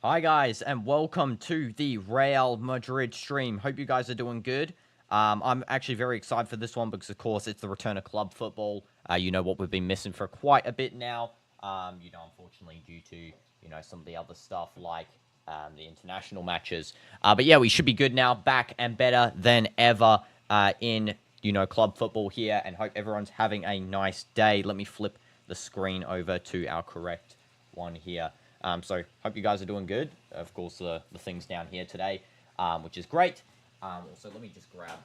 Hi guys, and welcome to the Real Madrid stream. Hope you guys are doing good. I'm actually very excited for this one because, of course, it's the return of club football. You know what we've been missing for quite a bit now. Unfortunately, due to some of the other stuff like the international matches. But yeah, we should be good now, back and better than ever in club football here, and hope everyone's having a nice day. Let me flip the screen over to our correct one here. So hope you guys are doing good. Of course, the things down here today, which is great. Also, let me just grab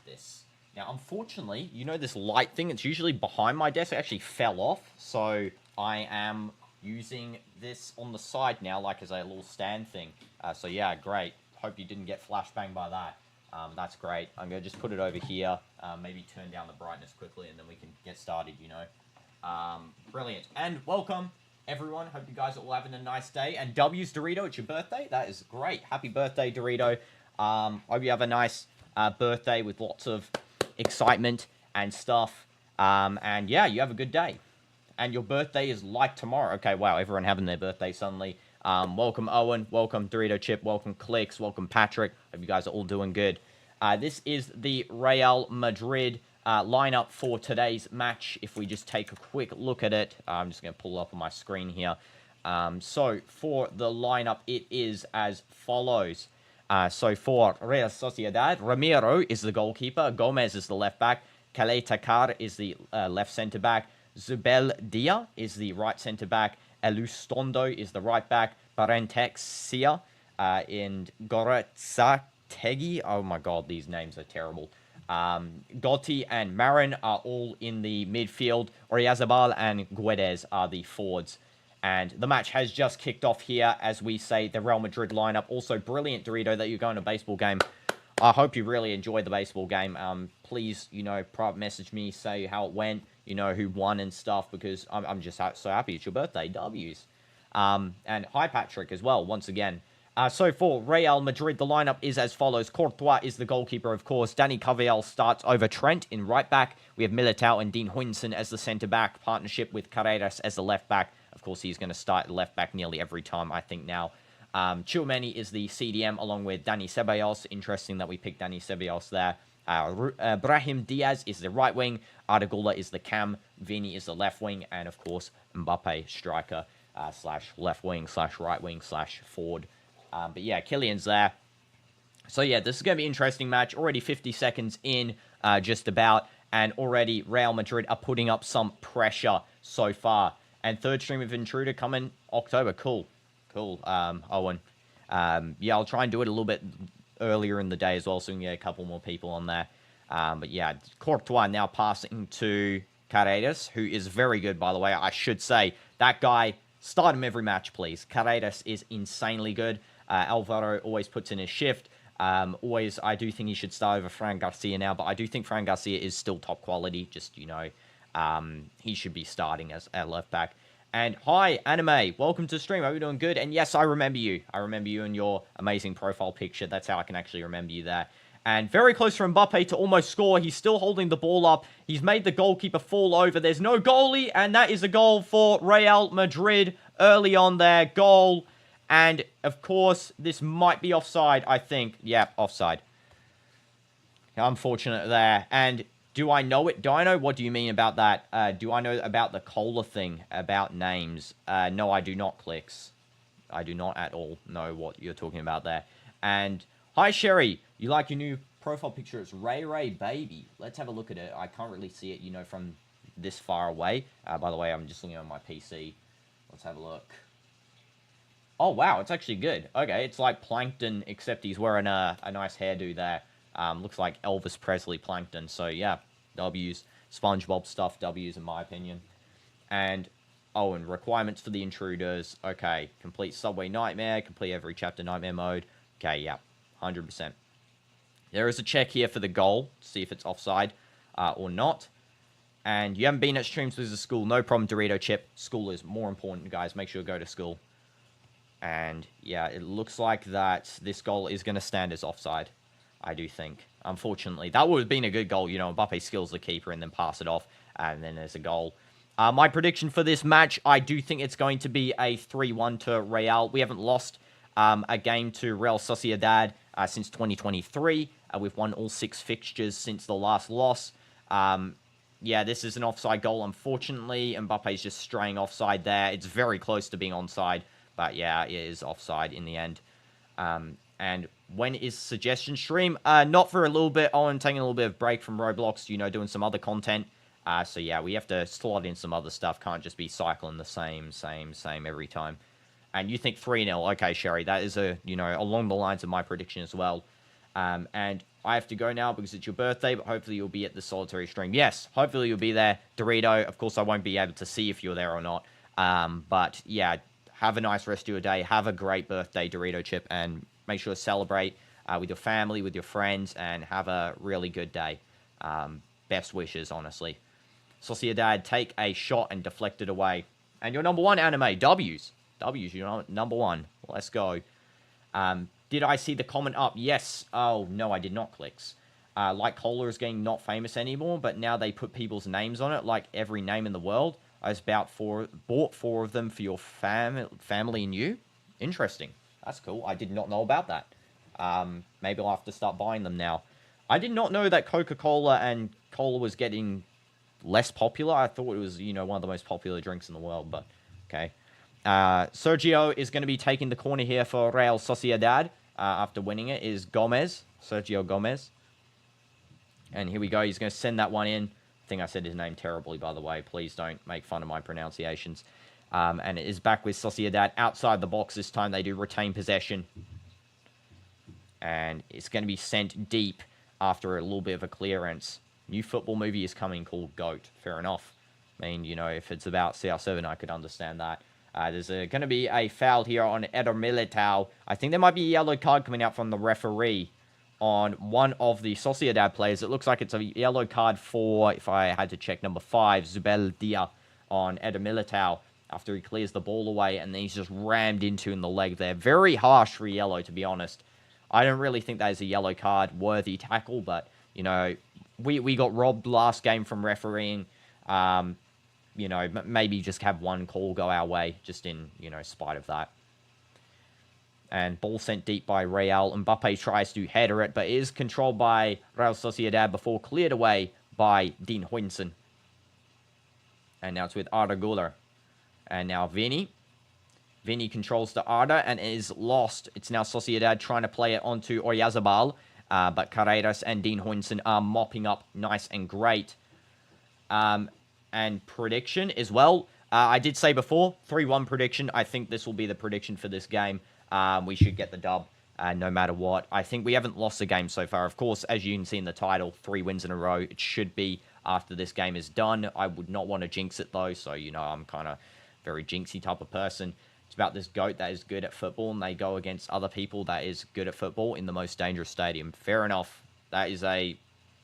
this. Now, unfortunately, this light thing, it's usually behind my desk. It actually fell off. So I am using this on the side now, like as a little stand thing. So yeah, great. Hope you didn't get flashbanged by that. That's great. I'm going to just put it over here. Maybe turn down the brightness quickly, and then we can get started, Brilliant. And welcome, everyone. Hope you guys are all having a nice day. And W's Dorito, it's your birthday. That is great. Happy birthday, Dorito. Hope you have a nice birthday with lots of excitement and stuff. And yeah, you have a good day. And your birthday is like tomorrow. Okay, wow, everyone having their birthday suddenly. Welcome, Owen. Welcome, Dorito Chip. Welcome, Clicks. Welcome, Patrick. Hope you guys are all doing good. This is the Real Madrid lineup for today's match. If we just take a quick look at it, I'm just going to pull it up on my screen here. So for the lineup, it is as follows. So for Real Sociedad, Ramiro is the goalkeeper. Gomez is the left back. Calais Takar is the left centre back. Zubel Dia is the right centre back. Elustondo is the right back. Parentexia and Goretzategi. Oh my god, these names are terrible. Gotti and Marin are all in the midfield. Oyarzabal and Guedes are the forwards. And the match has just kicked off here, as we say, the Real Madrid lineup. Also, brilliant, Dorito, that you're going to a baseball game. I hope you really enjoyed the baseball game. Please, private message me, say how it went, who won and stuff, because I'm just so happy. It's your birthday, W's. And hi, Patrick, as well, once again. So for Real Madrid, the lineup is as follows. Courtois is the goalkeeper, of course. Dani Carvajal starts over Trent in right back. We have Militao and Dean Huijsen as the centre back, partnership with Carreras as the left back. Of course, he's going to start left back nearly every time, I think, now. Tchouaméni is the CDM along with Dani Ceballos. Interesting that we picked Dani Ceballos there. Brahim Diaz is the right wing. Arda is the cam. Vini is the left wing. And, of course, Mbappe, striker, slash left wing, slash right wing, slash forward. But, yeah, Kylian's there. So, yeah, this is going to be an interesting match. Already 50 seconds in, just about. And already Real Madrid are putting up some pressure so far. And third stream of Intruder coming October. Cool. Owen. Yeah, I'll try and do it a little bit earlier in the day as well, so we can get a couple more people on there. But yeah, Courtois now passing to Carreras, who is very good, by the way. I should say, that guy, start him every match, please. Carreras is insanely good. Alvaro always puts in his shift. I do think he should start over Fran Garcia now, but I do think Fran Garcia is still top quality. Just, he should be starting as a left back. And hi, Anime. Welcome to the stream. Hope you're doing good. And yes, I remember you. I remember you and your amazing profile picture. That's how I can actually remember you there. And very close for Mbappe to almost score. He's still holding the ball up. He's made the goalkeeper fall over. There's no goalie. And that is a goal for Real Madrid early on there. Goal. And, of course, this might be offside, I think. Yeah, offside. Unfortunate there. And do I know it? Dino, what do you mean about that? Do I know about the cola thing, about names? No, I do not, Clicks. I do not at all know what you're talking about there. And, hi, Sherry. You like your new profile picture? It's Ray Ray Baby. Let's have a look at it. I can't really see it, from this far away. By the way, I'm just looking on my PC. Let's have a look. Oh, wow, it's actually good. Okay, it's like Plankton, except he's wearing a nice hairdo there. Looks like Elvis Presley Plankton. So, yeah, W's. SpongeBob stuff, W's in my opinion. And, and requirements for the intruders. Okay, complete Subway Nightmare. Complete every chapter Nightmare mode. Okay, yeah, 100%. There is a check here for the goal. See if it's offside or not. And you haven't been at streams with the school. No problem, Dorito Chip. School is more important, guys. Make sure you go to school. And, yeah, it looks like that this goal is going to stand as offside. I do think. Unfortunately, that would have been a good goal. Mbappe skills the keeper and then pass it off. And then there's a goal. My prediction for this match, I do think it's going to be a 3-1 to Real. We haven't lost a game to Real Sociedad since 2023. We've won all 6 fixtures since the last loss. Yeah, this is an offside goal, unfortunately. Mbappe's just straying offside there. It's very close to being onside, but yeah, it is offside in the end. And when is suggestion stream? Not for a little bit. Oh, I'm taking a little bit of break from Roblox, doing some other content. So yeah, we have to slot in some other stuff. Can't just be cycling the same every time. And you think 3-0. Okay, Sherry, that is along the lines of my prediction as well. And I have to go now because it's your birthday, but hopefully you'll be at the solitary stream. Yes, hopefully you'll be there. Dorito, of course, I won't be able to see if you're there or not. But yeah, have a nice rest of your day. Have a great birthday, Dorito Chip, and make sure to celebrate with your family, with your friends, and have a really good day. Best wishes, honestly. Sociedad take a shot and deflect it away. And your number one anime, W's. W's, you're number one. Let's go. Did I see the comment up? Yes. Oh, no, I did not, Clicks. Like Cola is getting not famous anymore, but now they put people's names on it, like every name in the world. I was bought 4 of them for your family and you. Interesting. That's cool. I did not know about that. Maybe I'll have to start buying them now. I did not know that Coca-Cola and cola was getting less popular. I thought it was, one of the most popular drinks in the world, but okay. Sergio is going to be taking the corner here for Real Sociedad. After winning it is Gomez. Sergio Gomez. And here we go. He's going to send that one in. I think I said his name terribly, by the way. Please don't make fun of my pronunciations. And it is back with Sociedad outside the box this time. They do retain possession. And it's going to be sent deep after a little bit of a clearance. New football movie is coming called GOAT. Fair enough. I mean, if it's about CR7, I could understand that. There's going to be a foul here on Eder Militao. I think there might be a yellow card coming out from the referee on one of the Sociedad players. It looks like it's a yellow card for, if I had to check, number 5, Zubeldia on Eder Militao after he clears the ball away, and then he's just rammed into in the leg there. Very harsh for yellow, to be honest. I don't really think that is a yellow card worthy tackle, but, we got robbed last game from refereeing. Maybe just have one call go our way, just in, spite of that. And ball sent deep by Real. Mbappe tries to header it, but is controlled by Real Sociedad before cleared away by DinoDoomz. And now it's with Arda Güler. And now Vini. Vini controls to Arda and is lost. It's now Sociedad trying to play it onto Oyarzabal. But Carreras and DinoDoomz are mopping up nice and great. And prediction as well. I did say before, 3-1 prediction. I think this will be the prediction for this game. We should get the dub no matter what. I think we haven't lost a game so far. Of course, as you can see in the title, 3 wins in a row. It should be after this game is done. I would not want to jinx it, though. So, I'm kind of very jinxy type of person. It's about this GOAT that is good at football, and they go against other people that is good at football in the most dangerous stadium. Fair enough. That is a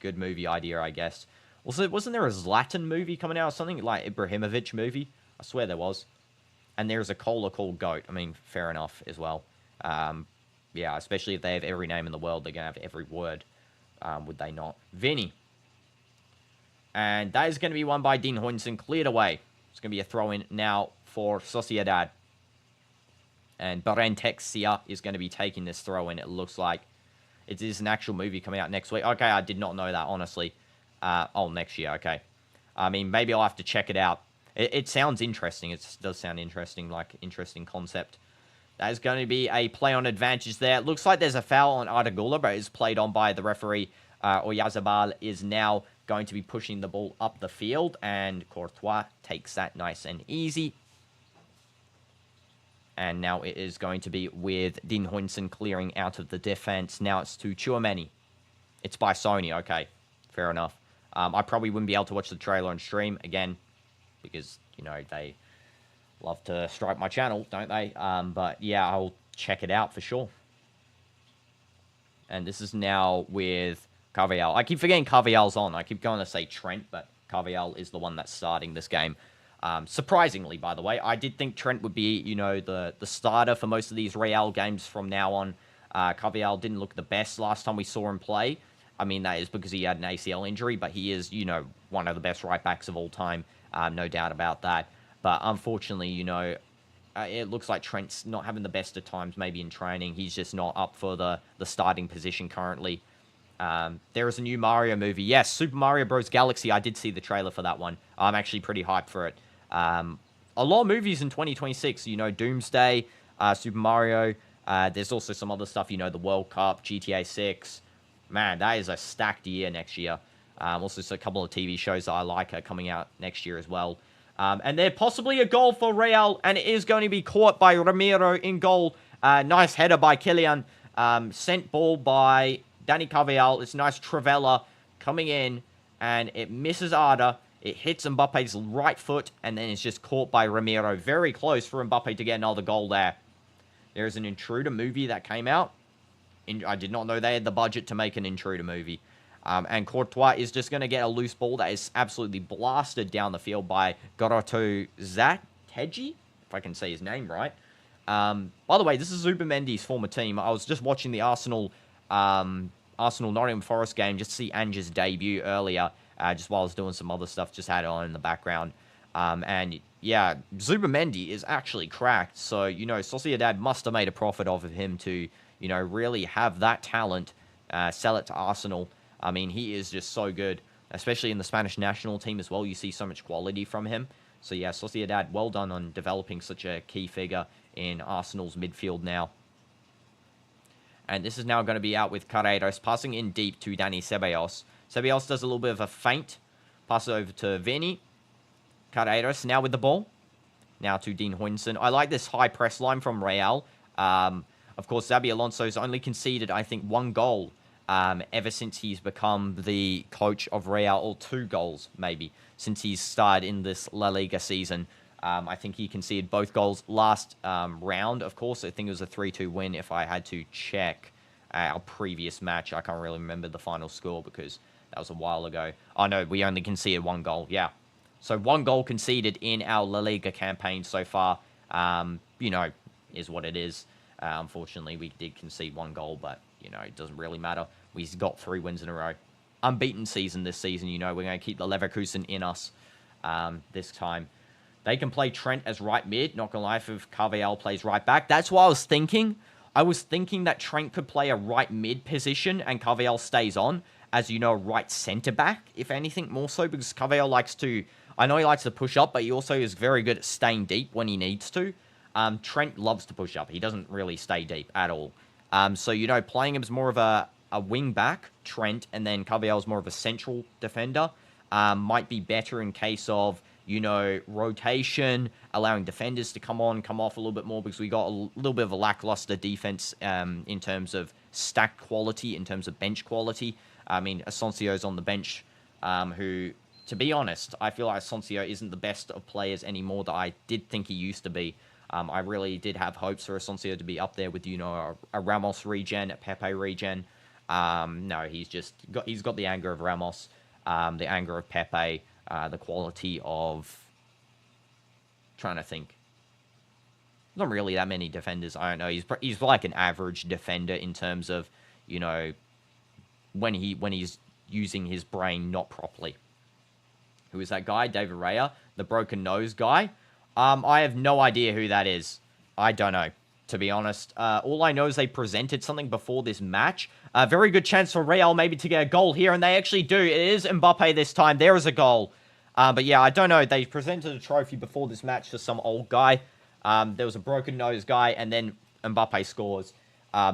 good movie idea, I guess. Also, wasn't there a Zlatan movie coming out or something? Like Ibrahimovic movie? I swear there was. And there's a cola called GOAT. I mean, fair enough as well. Yeah, especially if they have every name in the world, they're going to have every word. Would they not? Vinny. And that is going to be won by DinoDoomz, cleared away. It's going to be a throw-in now for Sociedad. And Barentexia is going to be taking this throw-in, it looks like. It is an actual movie coming out next week. Okay, I did not know that, honestly. Next year, okay. I mean, maybe I'll have to check it out. It sounds interesting. It does sound interesting, like interesting concept. That is going to be a play on advantage there. It looks like there's a foul on Arda Güler, but it's played on by the referee. Oyarzabal is now going to be pushing the ball up the field, and Courtois takes that nice and easy. And now it is going to be with DinoDoomz clearing out of the defense. Now it's to Tchouaméni. It's by Sony, okay. Fair enough. I probably wouldn't be able to watch the trailer on stream, again, because, they love to strike my channel, don't they? But, yeah, I'll check it out for sure. And this is now with Carvajal. I keep forgetting Carvajal's on. I keep going to say Trent, but Carvajal is the one that's starting this game. Surprisingly, by the way, I did think Trent would be, the starter for most of these Real games from now on. Carvajal didn't look the best last time we saw him play. I mean, that is because he had an ACL injury, but he is, one of the best right backs of all time. No doubt about that. But unfortunately, it looks like Trent's not having the best of times maybe in training. He's just not up for the starting position currently. There is a new Mario movie. Yes, Super Mario Bros. Galaxy. I did see the trailer for that one. I'm actually pretty hyped for it. A lot of movies in 2026. You know, Doomsday, Super Mario. There's also some other stuff. You know, the World Cup, GTA 6. Man, that is a stacked year next year. Also, a couple of TV shows that I like are coming out next year as well. And there possibly a goal for Real, and it is going to be caught by Ramiro in goal. Nice header by Kylian. Sent ball by Dani Carvajal. It's nice Travella coming in, and it misses Arda. It hits Mbappe's right foot, and then it's just caught by Ramiro. Very close for Mbappe to get another goal there. There's an Intruder movie that came out. I did not know they had the budget to make an Intruder movie. And Courtois is just going to get a loose ball that is absolutely blasted down the field by Goroto Zateji, if I can say his name right. By the way, this is Zubimendi's former team. I was just watching the Arsenal-Nottingham Forest game just to see Ange's debut earlier, just while I was doing some other stuff, just had it on in the background. And yeah, Zubimendi is actually cracked. So, you know, Sociedad must have made a profit off of him to, you know, really have that talent, sell it to Arsenal. I mean, he is just so good, especially in the Spanish national team as well. You see so much quality from him. So yeah, Sociedad, well done on developing such a key figure in Arsenal's midfield now. And this is now going to be out with Carreras, passing in deep to Dani Ceballos. Ceballos does a little bit of a feint. Pass it over to Vinny. Carreras now with the ball. Now to Dean Huijsen. I like this high press line from Real. Of course, Xabi Alonso's only conceded, I think, 1 goal ever since he's become the coach of Real, or 2 goals, maybe, since he's started in this La Liga season. I think he conceded both goals last round, of course. I think it was a 3-2 win if I had to check our previous match. I can't really remember the final score because that was a while ago. Oh, no, we only conceded 1 goal, yeah. So 1 goal conceded in our La Liga campaign so far, you know, is what it is. Unfortunately, we did concede 1 goal, but, you know, it doesn't really matter. We've got 3 wins in a row. Unbeaten season this season, you know. We're going to keep the Leverkusen in us this time. They can play Trent as right mid. Not going to lie, if Carvajal plays right back. That's what I was thinking. I was thinking that Trent could play a right mid position and Carvajal stays on as, you know, right centre back, if anything, more so, because Carvajal likes to... I know he likes to push up, but he also is very good at staying deep when he needs to. Trent loves to push up. He doesn't really stay deep at all. So, you know, playing him as more of a wing back, Trent, and then Carvajal's more of a central defender, might be better in case of, you know, rotation, allowing defenders to come on, come off a little bit more, because we got a little bit of a lackluster defense in terms of stack quality, in terms of bench quality. I mean, Asensio's on the bench, who, to be honest, I feel like Asensio isn't the best of players anymore that I did think he used to be. I really did have hopes for Asensio to be up there with, you know, a Ramos regen, a Pepe regen. No, he's got the anger of Ramos, the anger of Pepe, the quality of... Trying to think. Not really that many defenders. I don't know. He's like an average defender in terms of, you know, when he's using his brain not properly. Who is that guy? David Raya, the broken nose guy. I have no idea who that is. I don't know, to be honest. All I know is they presented something before this match. A very good chance for Real maybe to get a goal here, and they actually do. It is Mbappe this time. There is a goal. But yeah, I don't know. They presented a trophy before this match to some old guy. There was a broken nose guy, and then Mbappe scores.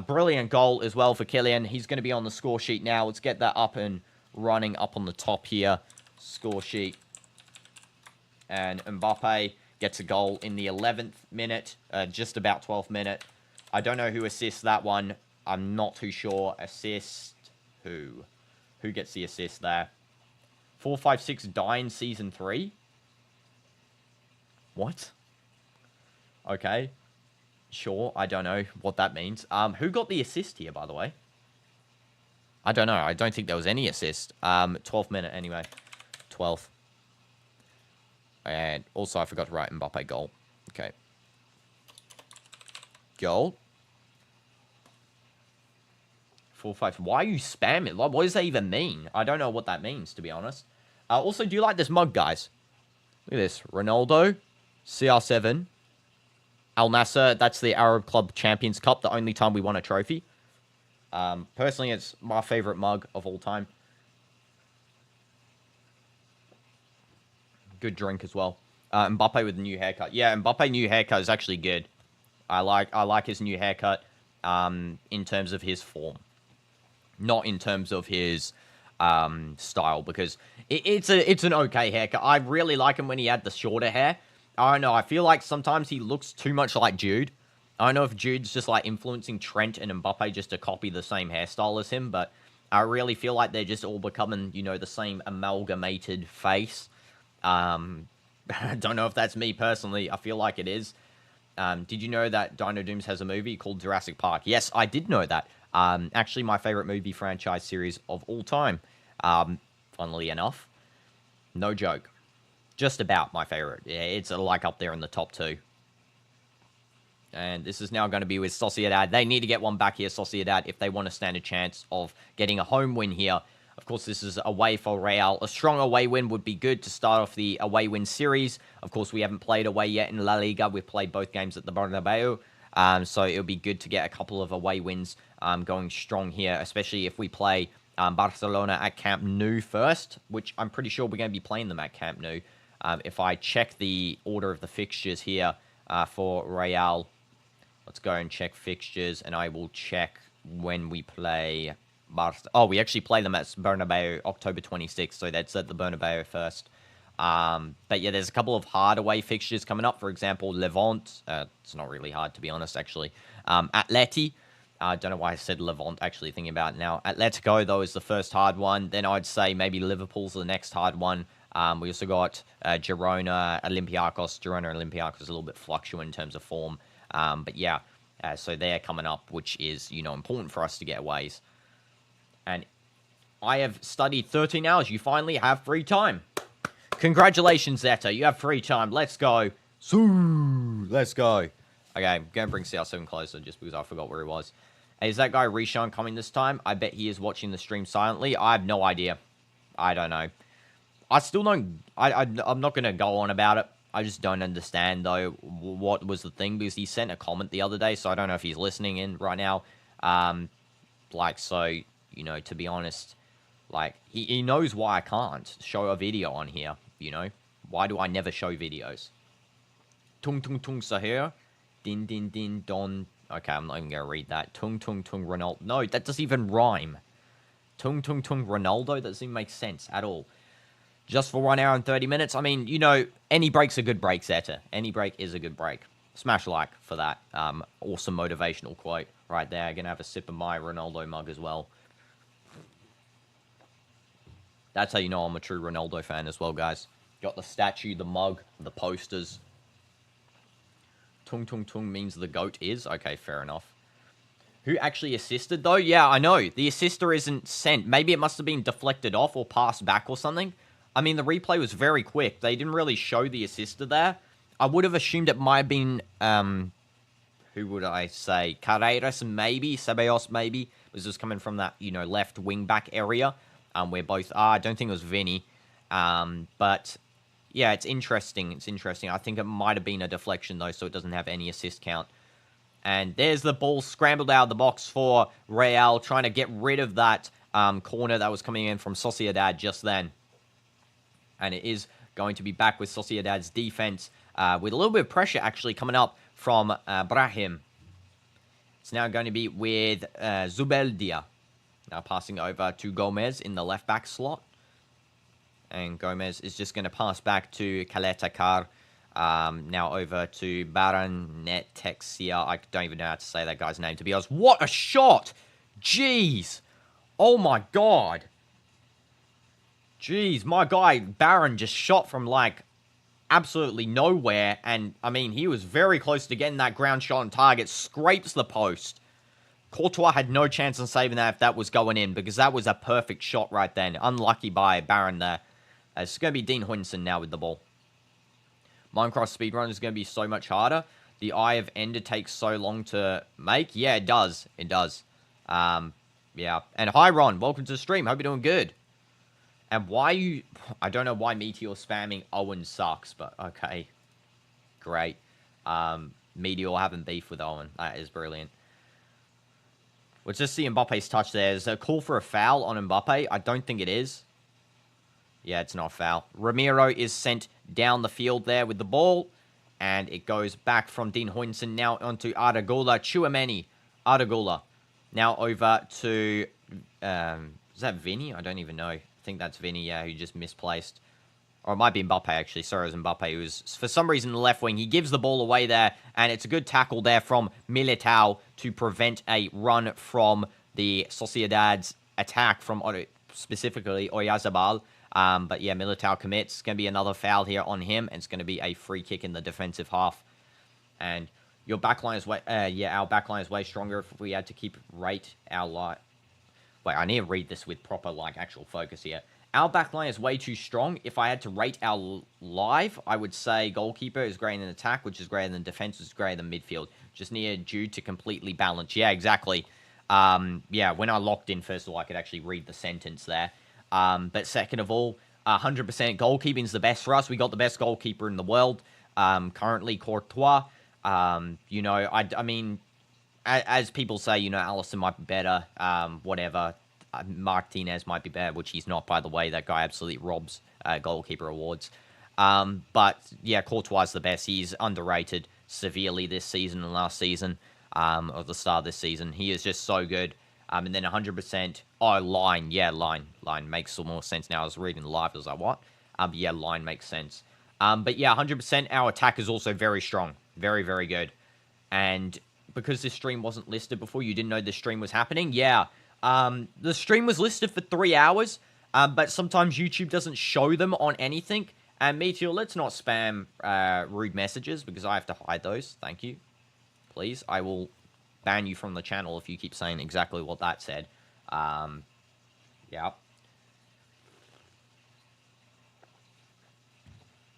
Brilliant goal as well for Kylian. He's going to be on the score sheet now. Let's get that up and running up on the top here. Score sheet. And Mbappe gets a goal in the 11th minute, just about 12th minute. I don't know who assists that one. I'm not too sure. Assist who? Who gets the assist there? 456 Dine Season 3? What? Okay. Sure, I don't know what that means. Who got the assist here, by the way? I don't know. I don't think there was any assist. 12th minute anyway. 12th. And also, I forgot to write Mbappe goal. Okay. Goal. 4-5. Why are you spamming? What does that even mean? I don't know what that means, to be honest. Also, do you like this mug, guys? Look at this. Ronaldo. CR7. Al Nassr, that's the Arab Club Champions Cup, the only time we won a trophy. Personally, it's my favorite mug of all time. Good drink as well. Mbappe with a new haircut. Yeah, Mbappe new haircut is actually good. I like his new haircut in terms of his form. Not in terms of his style, because it's an okay haircut. I really like him when he had the shorter hair. I don't know, I feel like sometimes he looks too much like Jude. I don't know if Jude's just like influencing Trent and Mbappe just to copy the same hairstyle as him, but I really feel like they're just all becoming, you know, the same amalgamated face. I don't know if that's me personally. I feel like it is. Did you know that DinoDoomz has a movie called Jurassic Park? Yes, I did know that. Actually, my favorite movie franchise series of all time. Funnily enough. No joke. Just about my favorite. Yeah, it's like up there in the top 2. And this is now going to be with Sociedad. They need to get one back here, Sociedad, if they want to stand a chance of getting a home win here. Of course, this is away for Real. A strong away win would be good to start off the away win series. Of course, we haven't played away yet in La Liga. We've played both games at the Bernabeu. So it'll be good to get a couple of away wins going strong here, especially if we play Barcelona at Camp Nou first, which I'm pretty sure we're going to be playing them at Camp Nou. If I check the order of the fixtures here for Real, let's go and check fixtures, and I will check when we play Barca. Oh, we actually play them at Bernabeu October 26th, so that's at the Bernabeu first. But yeah, there's a couple of hard away fixtures coming up. For example, Levante. It's not really hard, to be honest, actually. Atleti. I don't know why I said Levante, actually, thinking about it now. Atletico, though, is the first hard one. Then I'd say maybe Liverpool's the next hard one. We also got Girona, Olympiacos. Girona and Olympiacos is a little bit fluctuant in terms of form. But yeah, so they're coming up, which is, you know, important for us to get aways. And I have studied 13 hours. You finally have free time. Congratulations, Zeta. You have free time. Let's go. Let's go. Okay, I'm going to bring CR7 closer just because I forgot where he was. Hey, is that guy Rishon coming this time? I bet he is watching the stream silently. I have no idea. I don't know. I still don't... I'm not going to go on about it. I just don't understand, though, what was the thing, because he sent a comment the other day, so I don't know if he's listening in right now. So, you know, to be honest, like, he knows why I can't show a video on here, you know? Why do I never show videos? Tung tung tung sahir. Din din din don. Okay, I'm not even going to read that. Tung tung tung Ronaldo. No, that doesn't even rhyme. Tung tung tung Ronaldo? That doesn't even make sense at all. Just for 1 hour and 30 minutes. I mean, you know, any break's a good break, Zeta. Any break is a good break. Smash like for that. Awesome motivational quote right there. Gonna have a sip of my Ronaldo mug as well. That's how you know I'm a true Ronaldo fan as well, guys. Got the statue, the mug, the posters. Tung tung tung means the goat is. Okay, fair enough. Who actually assisted, though? Yeah, I know. The assister isn't sent. Maybe it must have been deflected off or passed back or something. I mean, the replay was very quick. They didn't really show the assister there. I would have assumed it might have been, who would I say? Carreras, maybe. Ceballos, maybe. Was just coming from that, you know, left wing-back area where both are. I don't think it was Vinny. But, yeah, it's interesting. It's interesting. I think it might have been a deflection, though, so it doesn't have any assist count. And there's the ball scrambled out of the box for Real, trying to get rid of that corner that was coming in from Sociedad just then. And it is going to be back with Sociedad's defense with a little bit of pressure actually coming up from Brahim. It's now going to be with Zubeldia. Now passing over to Gomez in the left-back slot. And Gomez is just going to pass back to Kaletakar. Now over to Baranetexia. I don't even know how to say that guy's name, to be honest. What a shot! Jeez! Oh my god! Jeez, my guy, Baron, just shot from, like, absolutely nowhere. And, I mean, he was very close to getting that ground shot on target. Scrapes the post. Courtois had no chance on saving that if that was going in, because that was a perfect shot right then. Unlucky by Baron there. It's going to be Dean Huynsson now with the ball. Minecraft speedrun is going to be so much harder. The Eye of Ender takes so long to make. Yeah, it does. It does. Yeah. And hi, Ron. Welcome to the stream. Hope you're doing good. And why you... I don't know why Meteor spamming Owen sucks, but okay. Great. Meteor having beef with Owen. That is brilliant. Let's just see Mbappe's touch there. There's a call for a foul on Mbappe. I don't think it is. Yeah, it's not a foul. Ramiro is sent down the field there with the ball. And it goes back from Dean Hoyinson now onto Aragula. Tchouameni. Aragula. Now over to... is that Vinny? I don't even know. I think that's Vinny, yeah, who just misplaced. Or it might be Mbappe, actually. Sorry, it was Mbappe. Who was, for some reason, the left wing. He gives the ball away there. And it's a good tackle there from Militao to prevent a run from the Sociedad's attack from specifically Oyarzabal. But yeah, Militao commits. It's going to be another foul here on him. And it's going to be a free kick in the defensive half. And your backline is way... our backline is way stronger if we had to keep rate our light. Wait, I need to read this with proper, actual focus here. Our backline is way too strong. If I had to rate our live, I would say goalkeeper is greater than attack, which is greater than defense, which is greater than midfield. Just need Jude to completely balance. Yeah, exactly. Yeah, when I locked in, first of all, I could actually read the sentence there. But second of all, 100% goalkeeping is the best for us. We got the best goalkeeper in the world. Currently, Courtois. You know, I mean, as people say, you know, Alisson might be better. Whatever. Martinez might be better, which he's not, by the way. That guy absolutely robs goalkeeper awards. But, yeah, Courtois is the best. He's underrated severely this season and last season, or the start of this season. He is just so good. And then 100%, line. Yeah, line. Line makes some more sense now. I was reading live. I was like, what? But yeah, line makes sense. But yeah, 100%, our attack is also very strong. Very, very good. And because this stream wasn't listed before, you didn't know this stream was happening? Yeah. The stream was listed for 3 hours, but sometimes YouTube doesn't show them on anything. And Meteor, let's not spam rude messages because I have to hide those. Thank you. Please, I will ban you from the channel if you keep saying exactly what that said. Yeah.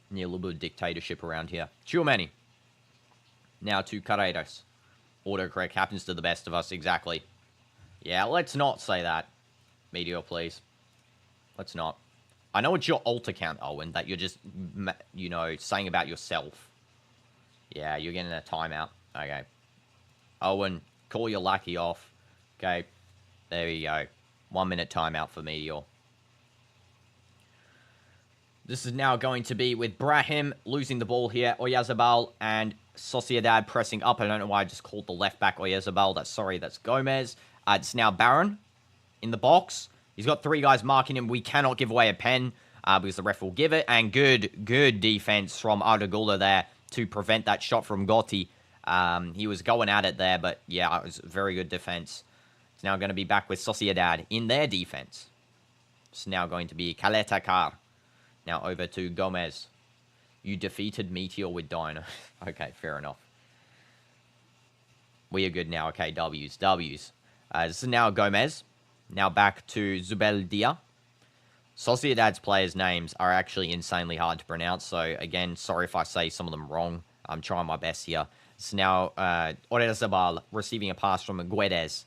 Need a little bit of dictatorship around here. Tchouameni. Now to Carreras. Autocorrect happens to the best of us, exactly. Yeah, let's not say that. Meteor, please. Let's not. I know it's your alt account, Owen, that you're just, you know, saying about yourself. Yeah, you're getting a timeout. Okay. Owen, call your lackey off. Okay. There you go. 1 minute timeout for Meteor. This is now going to be with Brahim losing the ball here. Oyarzabal and Sociedad pressing up. I don't know why I just called the left back Oyarzabal. That's Gomez. It's now Barron in the box. He's got 3 guys marking him. We cannot give away a pen because the ref will give it. And good defense from Ardagula there to prevent that shot from Gotti. He was going at it there, but yeah, it was very good defense. It's now going to be back with Sociedad in their defense. It's now going to be Caleta Car. Now over to Gomez. You defeated Meteor with Dino. Okay, fair enough. We are good now. Okay, W's. This is now Gomez. Now back to Zubeldia. Sociedad's players' names are actually insanely hard to pronounce. So, again, sorry if I say some of them wrong. I'm trying my best here. It's now Oyarzabal receiving a pass from Guedes.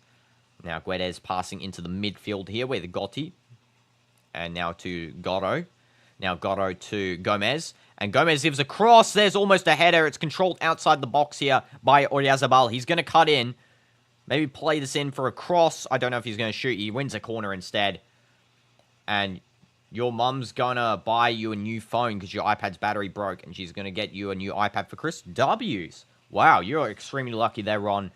Now Guedes passing into the midfield here with Gotti. And now to Goro. Now Goro to Gomez. And Gomez gives a cross. There's almost a header. It's controlled outside the box here by Oyarzabal. He's going to cut in. Maybe play this in for a cross. I don't know if he's going to shoot. He wins a corner instead. And your mum's going to buy you a new phone because your iPad's battery broke. And she's going to get you a new iPad for Chris. W's. Wow, you're extremely lucky there, Ron.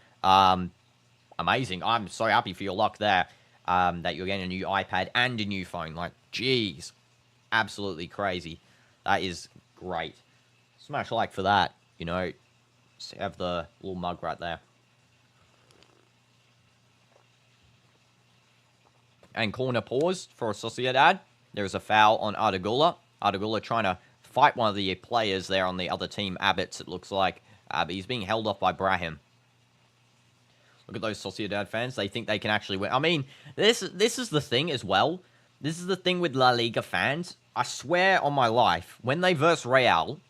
Amazing. I'm so happy for your luck there. That you're getting a new iPad and a new phone. Like, jeez. Absolutely crazy. That is great. Smash like for that. You know, just have the little mug right there. And corner paused for Sociedad. There is a foul on Ardagula. Ardagula trying to fight one of the players there on the other team, Abbots, it looks like. But he's being held off by Brahim. Look at those Sociedad fans. They think they can actually win. I mean, this is the thing as well. This is the thing with La Liga fans. I swear on my life, when they verse Real,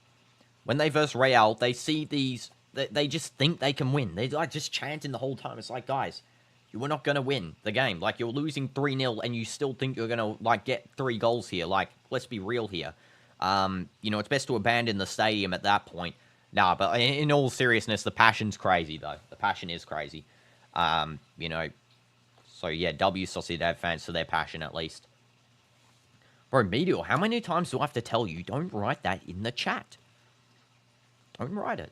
they see these... They just think they can win. They like just chanting the whole time. It's like, guys... You were not going to win the game. Like, you're losing 3-0 and you still think you're going to, like, get 3 goals here. Like, let's be real here. You know, it's best to abandon the stadium at that point. Nah, but in all seriousness, the passion's crazy, though. The passion is crazy. You know, so yeah, W Sociedad fans for their passion, at least. Bro, Meteor, how many times do I have to tell you, don't write that in the chat? Don't write it.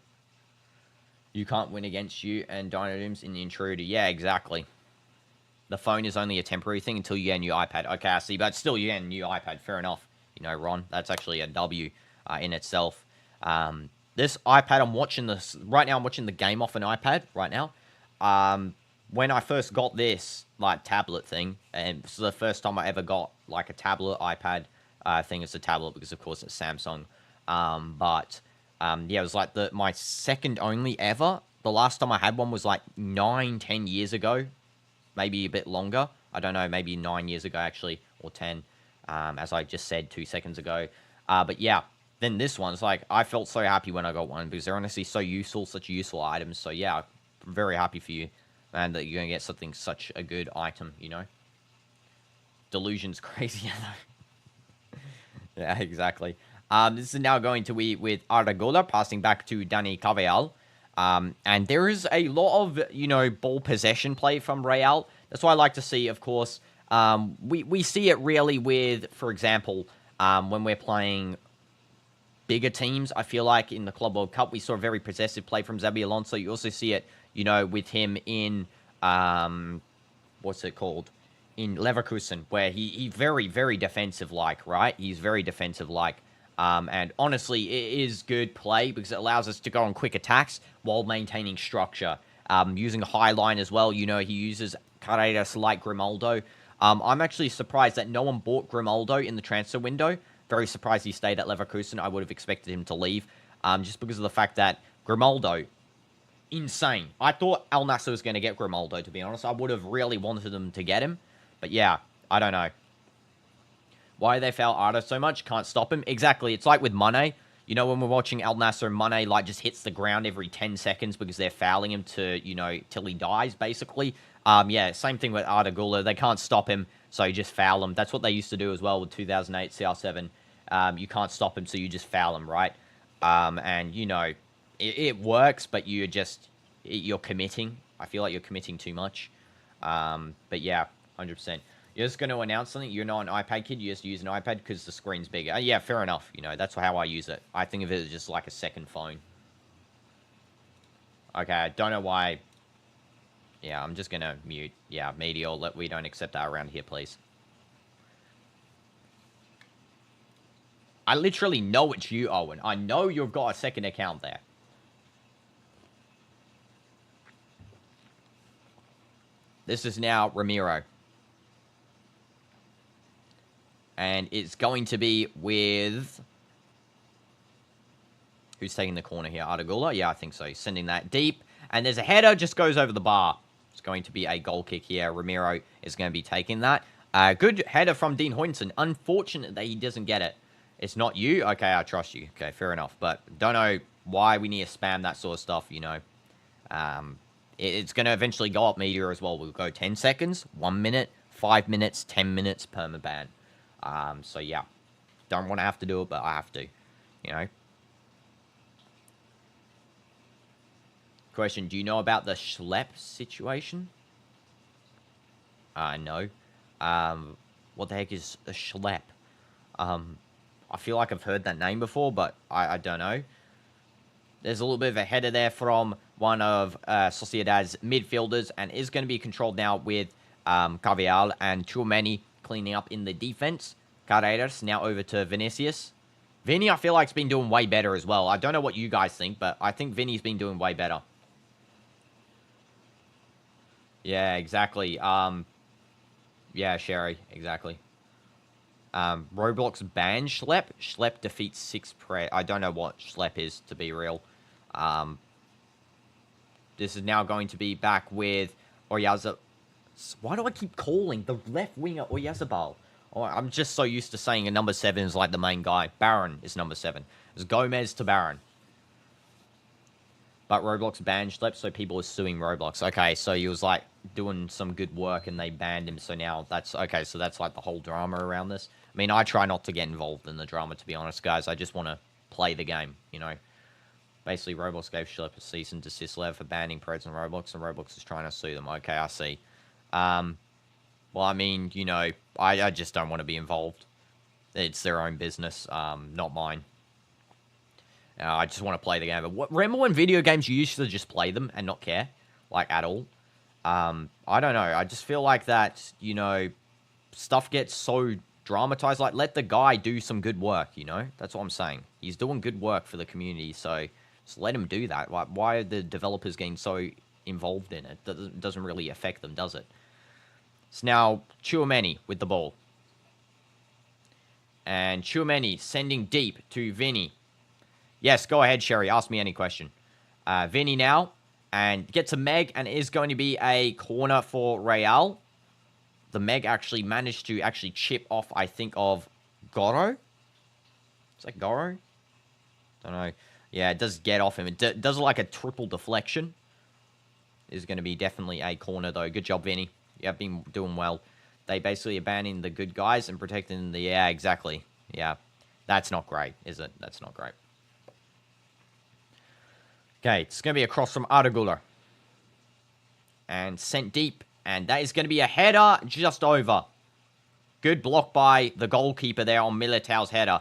You can't win against you and DinoDoomz in the intruder. Yeah, exactly. The phone is only a temporary thing until you get a new iPad. Okay, I see, but still you get a new iPad. Fair enough. You know, Ron, that's actually a W in itself. This iPad, I'm watching this... Right now, I'm watching the game off an iPad right now. When I first got this, like, tablet thing, and this is the first time I ever got, like, a tablet iPad. I think it's a tablet because, of course, it's Samsung. Yeah, it was, like, my second only ever. The last time I had one was, like, 9-10 years ago. Maybe a bit longer. I don't know, maybe 9 years ago, actually, or 10, as I just said 2 seconds ago. But yeah, then this one's like, I felt so happy when I got one, because they're honestly so useful, such useful items. So yeah, I'm very happy for you, man, that you're going to get something, such a good item, you know? Delusion's crazy, yeah, exactly. This is now going to be with Arregola, passing back to Dani Carvajal. And there is a lot of, you know, ball possession play from Real. That's why I like to see, of course. We see it really with, for example, when we're playing bigger teams. I feel like in the Club World Cup, we saw a very possessive play from Xabi Alonso. You also see it, you know, with him in, what's it called? In Leverkusen, where he very, very defensive-like, right? He's very defensive-like. And honestly, it is good play because it allows us to go on quick attacks while maintaining structure. Using a high line as well, you know, he uses Carreras like Grimaldo. I'm actually surprised that no one bought Grimaldo in the transfer window. Very surprised he stayed at Leverkusen. I would have expected him to leave, just because of the fact that Grimaldo, insane. I thought Al Nassr was going to get Grimaldo, to be honest. I would have really wanted them to get him. But yeah, I don't know. Why they foul Arda so much? Can't stop him. Exactly. It's like with Mane. You know, when we're watching Al Nassr, Mane, like, just hits the ground every 10 seconds because they're fouling him to, you know, till he dies, basically. Yeah, same thing with Arda Güler. They can't stop him, so you just foul him. That's what they used to do as well with 2008 CR7. You can't stop him, so you just foul him, right? And, you know, it works, but you're committing. I feel like you're committing too much. But yeah, 100%. You're just going to announce something. You're not an iPad kid. You just use an iPad because the screen's bigger. Yeah, fair enough. You know, that's how I use it. I think of it as just like a second phone. Okay, I don't know why. Yeah, I'm just going to mute. Yeah, Meteor, we don't accept that around here, please. I literally know it's you, Owen. I know you've got a second account there. This is now Ramiro. And it's going to be with... Who's taking the corner here? Arda Yeah, I think so. He's sending that deep. And there's a header, just goes over the bar. It's going to be a goal kick here. Ramiro is going to be taking that. Good header from Dean Hoyinson. Unfortunate that he doesn't get it. It's not you? Okay, I trust you. Okay, fair enough. But don't know why we need to spam that sort of stuff, you know. It's going to eventually go up Meteor as well. We'll go 10 seconds, 1 minute, 5 minutes, 10 minutes, permaban. So yeah, don't want to have to do it, but I have to, you know. Question, do you know about the Schlepp situation? No. What the heck is a Schlepp? I feel like I've heard that name before, but I don't know. There's a little bit of a header there from one of Sociedad's midfielders, and is going to be controlled now with Carvajal and Tchouameni cleaning up in the defense. Carreras now over to Vinicius. Vinny, I feel like, has been doing way better as well. I don't know what you guys think, but I think Vinny's been doing way better. Yeah, exactly. Yeah, Sherry, exactly. Roblox ban Schlepp. Schlepp defeats 6 prey. I don't know what Schlepp is, to be real. This is now going to be back with Oyarzabal. Why do I keep calling the left winger Oyarzabal? Oh, I'm just so used to saying a number 7 is like the main guy. Baron is number 7. It's Gomez to Baron. But Roblox banned Schlepp, so people are suing Roblox. Okay, so he was like doing some good work and they banned him. So now that's okay. So that's like the whole drama around this. I mean, I try not to get involved in the drama, to be honest, guys. I just want to play the game, you know. Basically, Roblox gave Schlepp a cease and desist letter for banning Preds and Roblox is trying to sue them. Okay, I see. Well, I mean, you know, I just don't want to be involved. It's their own business, not mine. I just want to play the game. Remember when video games, you used to just play them and not care? Like, at all? I don't know. I just feel like that, you know, stuff gets so dramatized. Like, let the guy do some good work, you know? That's what I'm saying. He's doing good work for the community, so just let him do that. Like, why are the developers getting so involved in it? That doesn't really affect them, does it? It's now Tchouaméni with the ball. And Tchouaméni sending deep to Vinny. Yes, go ahead, Sherry. Ask me any question. Vinny now. And gets a Meg, and it is going to be a corner for Real. The Meg actually managed to chip off, I think, of Goro. Is that Goro? Don't know. Yeah, it does get off him. It does like a triple deflection. Is going to be definitely a corner, though. Good job, Vinny. You have been doing well. They basically abandoning the good guys and protecting the... Yeah, exactly. Yeah. That's not great, is it? That's not great. Okay, it's going to be a cross from Arda and sent deep. And that is going to be a header just over. Good block by the goalkeeper there on Militao's header.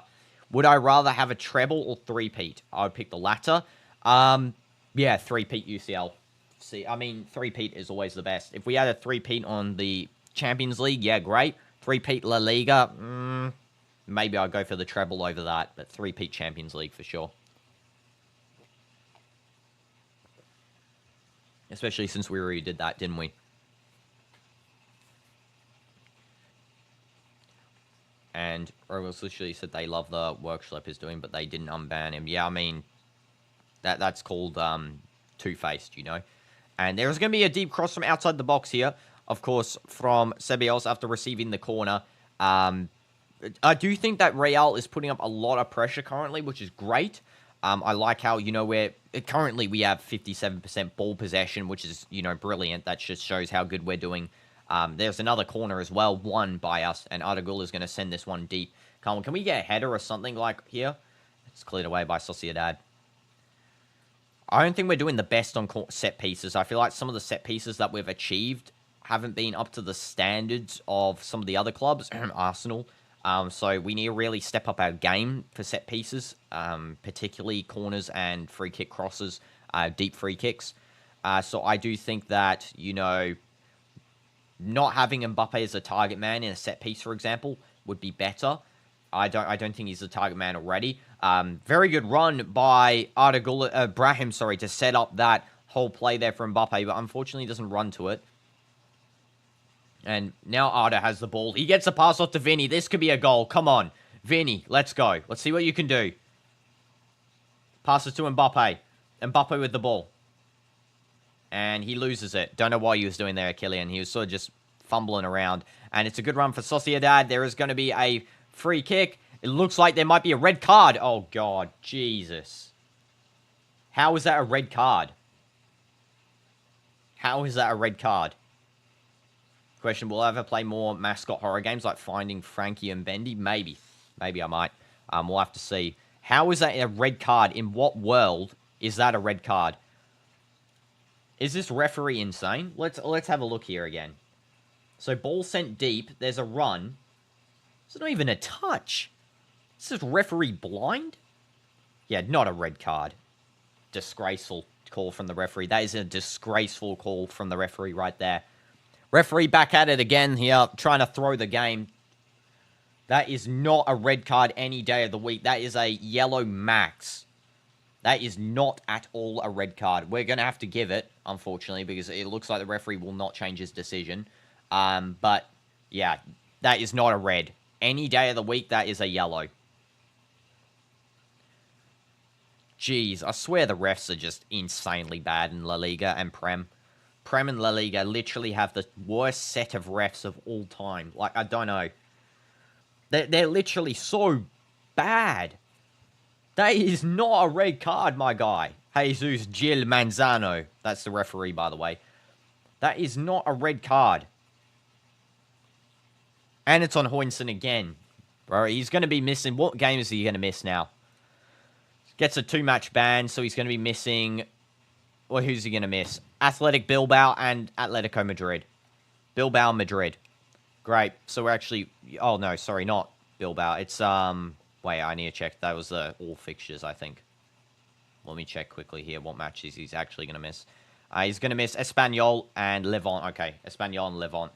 Would I rather have a treble or three-peat? I would pick the latter. Yeah, three-peat UCL. See, I mean, three-peat is always the best. If we had a three-peat on the Champions League, yeah, great. Three-peat La Liga, maybe I'd go for the treble over that. But three-peat Champions League for sure. Especially since we already did that, didn't we? And Roblox literally said they love the work Schlepp is doing, but they didn't unban him. Yeah, I mean, that's called two-faced, you know? And there's going to be a deep cross from outside the box here. Of course, from Ceballos after receiving the corner. I do think that Real is putting up a lot of pressure currently, which is great. I like how, you know, currently we have 57% ball possession, which is, you know, brilliant. That just shows how good we're doing. There's another corner as well, won by us, and Arda is going to send this one deep. Come on, can we get a header or something like here? It's cleared away by Sociedad. I don't think we're doing the best on set pieces. I feel like some of the set pieces that we've achieved haven't been up to the standards of some of the other clubs, Arsenal. So we need to really step up our game for set pieces, particularly corners and free kick crosses, deep free kicks. So I do think that, you know, not having Mbappe as a target man in a set piece, for example, would be better. I don't think he's a target man already. Very good run by Brahim, to set up that whole play there for Mbappe, but unfortunately he doesn't run to it. And now Arda has the ball. He gets a pass off to Vinny. This could be a goal. Come on. Vinny, let's go. Let's see what you can do. Passes to Mbappe. Mbappe with the ball. And he loses it. Don't know what he was doing there, Kylian. He was sort of just fumbling around. And it's a good run for Sociedad. There is going to be a free kick. It looks like there might be a red card. Oh, God. Jesus. How is that a red card? How is that a red card? Question, will I ever play more mascot horror games like Finding Frankie and Bendy? Maybe. Maybe I might. We'll have to see. How is that a red card? In what world is that a red card? Is this referee insane? Let's have a look here again. So, ball sent deep. There's a run. It's not even a touch. Is this referee blind? Yeah, not a red card. Disgraceful call from the referee. That is a disgraceful call from the referee right there. Referee back at it again here, trying to throw the game. That is not a red card any day of the week. That is a yellow max. That is not at all a red card. We're going to have to give it, unfortunately, because it looks like the referee will not change his decision. But, yeah, that is not a red. Any day of the week, that is a yellow. Jeez, I swear the refs are just insanely bad in La Liga and Prem. Prem and La Liga literally have the worst set of refs of all time. Like, I don't know. They're literally so bad. That is not a red card, my guy. Jesus Gil Manzano. That's the referee, by the way. That is not a red card. And it's on Hoyinson again. Bro, he's going to be missing. What game is he going to miss now? He's Gets a 2-match ban, so he's going to be missing... Well, who's he going to miss? Athletic Bilbao and Atletico Madrid. Bilbao, Madrid. Great. So we're actually... Oh, no, sorry, not Bilbao. It's, Wait, I need to check. That was all fixtures, I think. Let me check quickly here what matches he's actually going to miss. He's going to miss Espanyol and Levant. Okay, Espanyol and Levant.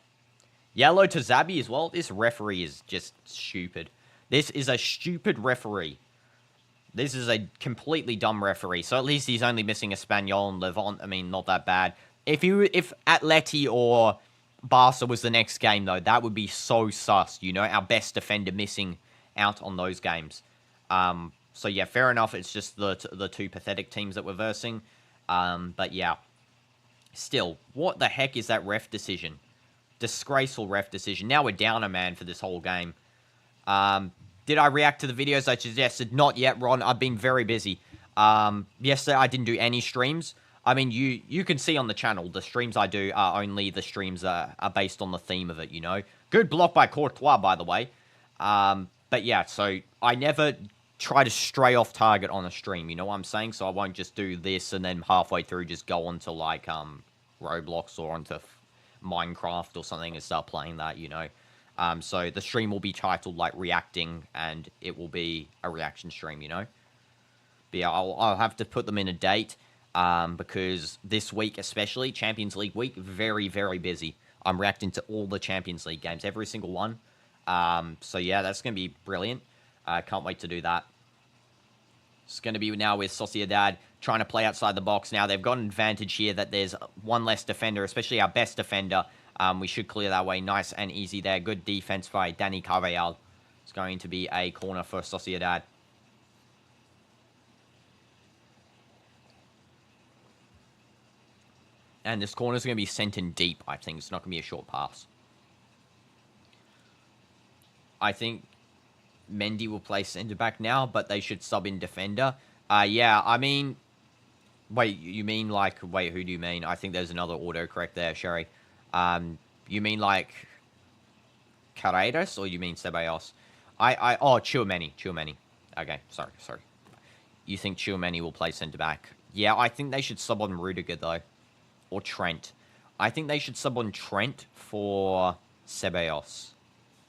Yellow to Zabi as well. This referee is just stupid. This is a stupid referee. This is a completely dumb referee. So at least he's only missing Espanyol and Levant. I mean, not that bad. If Atleti or Barca was the next game, though, that would be so sus. You know, our best defender missing out on those games. So yeah, fair enough. It's just the two pathetic teams that we're versing. But yeah. Still, what the heck is that ref decision? Disgraceful ref decision. Now we're down a man for this whole game. Did I react to the videos I suggested? Not yet, Ron. I've been very busy. Yesterday, I didn't do any streams. I mean, you can see on the channel, the streams I do are only the streams that are based on the theme of it, you know? Good block by Courtois, by the way. But yeah, so I never try to stray off target on a stream, you know what I'm saying? So I won't just do this and then halfway through just go onto, like, Roblox or onto Minecraft or something and start playing that, you know? So the stream will be titled, like, Reacting, and it will be a reaction stream, you know? But yeah, I'll have to put them in a date, because this week especially, Champions League week, very, very busy. I'm reacting to all the Champions League games, every single one. So yeah, that's going to be brilliant. Can't wait to do that. It's going to be now with Sociedad trying to play outside the box. Now, they've got an advantage here that there's one less defender, especially our best defender. We should clear that way nice and easy there. Good defense by Dani Carvajal. It's going to be a corner for Sociedad. And this corner is going to be sent in deep, I think. It's not going to be a short pass. I think Mendy will play centre-back now, but they should sub in defender. Yeah, I mean... Wait, you mean like... Wait, who do you mean? I think there's another autocorrect there, Sherry. You mean like... Carreras, or you mean Ceballos? Oh, Tchouaméni. Okay, sorry. You think Tchouaméni will play centre-back? Yeah, I think they should sub on Rudiger, though. Or Trent. I think they should sub on Trent for Ceballos.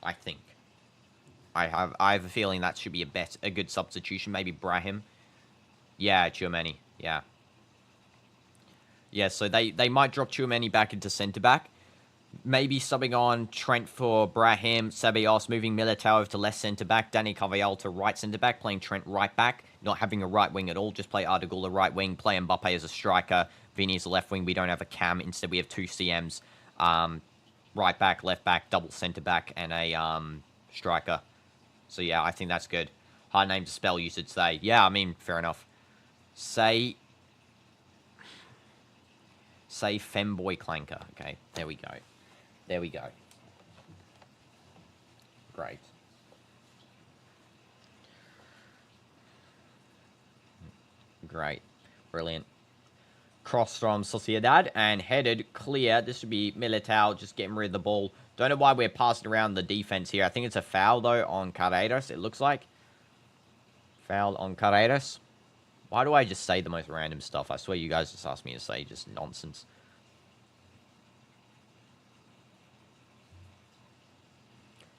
I think. I have a feeling that should be a good substitution. Maybe Brahim. Yeah, Tchouaméni. Yeah. Yeah, so they might drop Tchouaméni back into centre-back. Maybe subbing on Trent for Brahim, Ceballos, moving Militao over to left centre-back, Dani Carvajal to right centre-back, playing Trent right back, not having a right wing at all, just play Arda Güler right wing, play Mbappe as a striker, Vini as a left wing, we don't have a cam, instead we have two CMs, right back, left back, double centre-back, and a striker. So yeah, I think that's good. Hard name to spell, you should say. Yeah, I mean, fair enough. Say Femboy Clanker. Okay, there we go. Great. Brilliant. Cross from Sociedad and headed clear. This should be Militao just getting rid of the ball. Don't know why we're passing around the defense here. I think it's a foul, though, on Carreras, it looks like. Foul on Carreras. Why do I just say the most random stuff? I swear you guys just asked me to say just nonsense.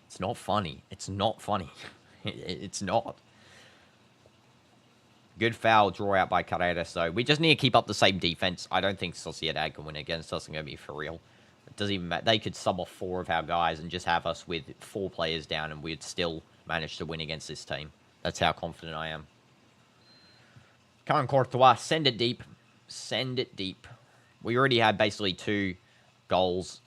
It's not funny. It's not funny. It's not. Good foul draw out by Carreras, though. We just need to keep up the same defense. I don't think Sociedad can win against us. It's going to be for real. It doesn't even matter. They could sub off 4 of our guys and just have us with 4 players down, and we'd still manage to win against this team. That's how confident I am. Come on, Courtois. Send it deep. Send it deep. We already had basically 2 goals,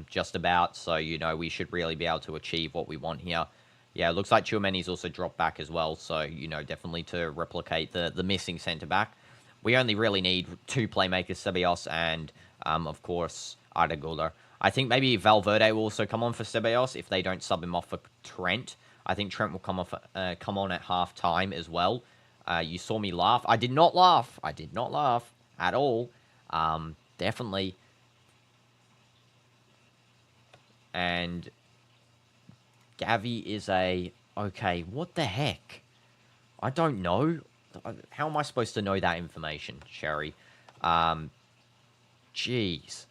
just about. So, you know, we should really be able to achieve what we want here. Yeah, it looks like Tchouaméni's also dropped back as well. So, you know, definitely to replicate the missing centre-back. We only really need 2 playmakers, Ceballos and, of course, Arda Güler. I think maybe Valverde will also come on for Ceballos if they don't sub him off for Trent. I think Trent will come on at half-time as well. You saw me laugh. I did not laugh. I did not laugh at all. Definitely. And Gavi is a... Okay, what the heck? I don't know. How am I supposed to know that information, Sherry? Jeez.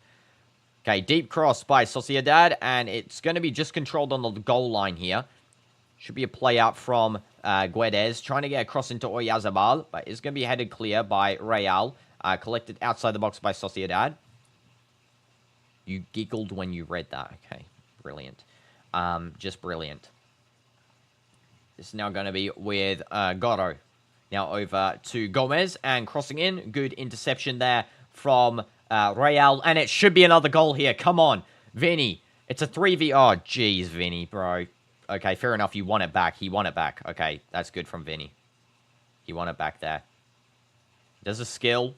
Okay, deep cross by Sociedad, and it's going to be just controlled on the goal line here. Should be a play out from Guedes, trying to get across into Oyarzabal, but it's going to be headed clear by Real, collected outside the box by Sociedad. You giggled when you read that. Okay, brilliant. Just brilliant. This is now going to be with Goro. Now over to Gomez, and crossing in. Good interception there from Real, and it should be another goal here. Come on, Vinny. It's a 3v. Oh, jeez, Vinny, bro. Okay, fair enough. You won it back. He won it back. Okay, that's good from Vinny. He won it back there. Does a skill.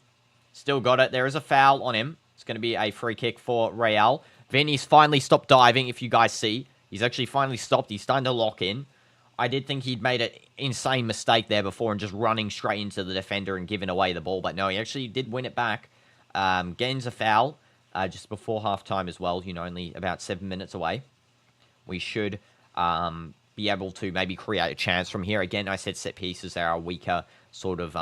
Still got it. There is a foul on him. It's going to be a free kick for Real. Vinny's finally stopped diving, if you guys see. He's actually finally stopped. He's starting to lock in. I did think he'd made an insane mistake there before and just running straight into the defender and giving away the ball. But no, he actually did win it back. Gains a foul just before halftime as well. You know, only about 7 minutes away. We should be able to maybe create a chance from here. Again, I said set pieces are our weaker sort of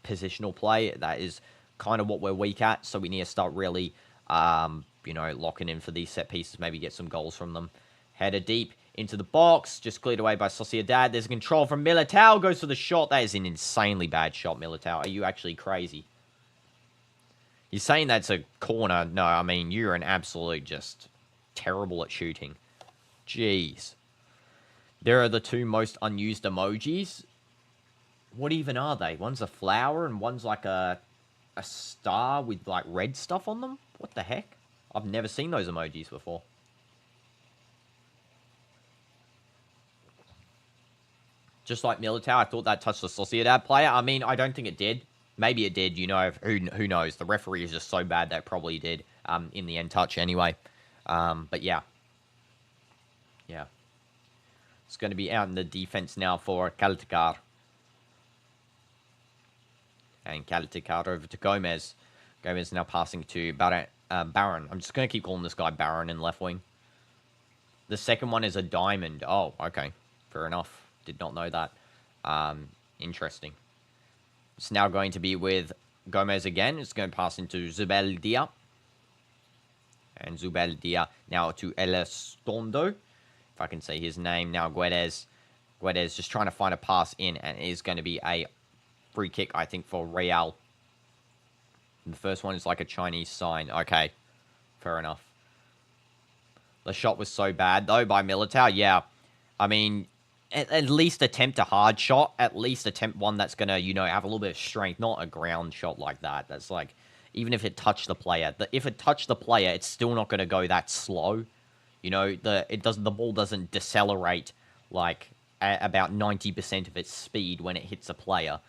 positional play. That is kind of what we're weak at. So we need to start really, you know, locking in for these set pieces. Maybe get some goals from them. Header deep into the box. Just cleared away by Sociedad. There's a control from Militao. Goes for the shot. That is an insanely bad shot, Militao. Are you actually crazy? You're saying that's a corner. No, I mean, you're an absolute just terrible at shooting. Jeez. There are the two most unused emojis. What even are they? One's a flower and one's like a star with like red stuff on them? What the heck? I've never seen those emojis before. Just like Militao, I thought that touched the Sociedad player. I mean, I don't think it did. Maybe it did, you know, who knows? The referee is just so bad that it probably did in the end touch anyway. But yeah. Yeah. It's going to be out in the defense now for Caltecar. And Caltecar over to Gomez. Gomez now passing to Baron. I'm just going to keep calling this guy Baron in left wing. The second one is a diamond. Oh, okay. Fair enough. Did not know that. Interesting. It's now going to be with Gomez again. It's going to pass into Zubeldia. And Zubeldia now to Elizondo. If I can say his name. Now Guedes. Guedes just trying to find a pass in. And it is going to be a free kick, I think, for Real. The first one is like a Chinese sign. Okay. Fair enough. The shot was so bad, though, by Militao. Yeah. I mean, at least attempt a hard shot. At least attempt one that's going to, you know, have a little bit of strength. Not a ground shot like that. That's like, even if it touched the player. If it touched the player, it's still not going to go that slow. You know, the ball doesn't decelerate like at about 90% of its speed when it hits a player.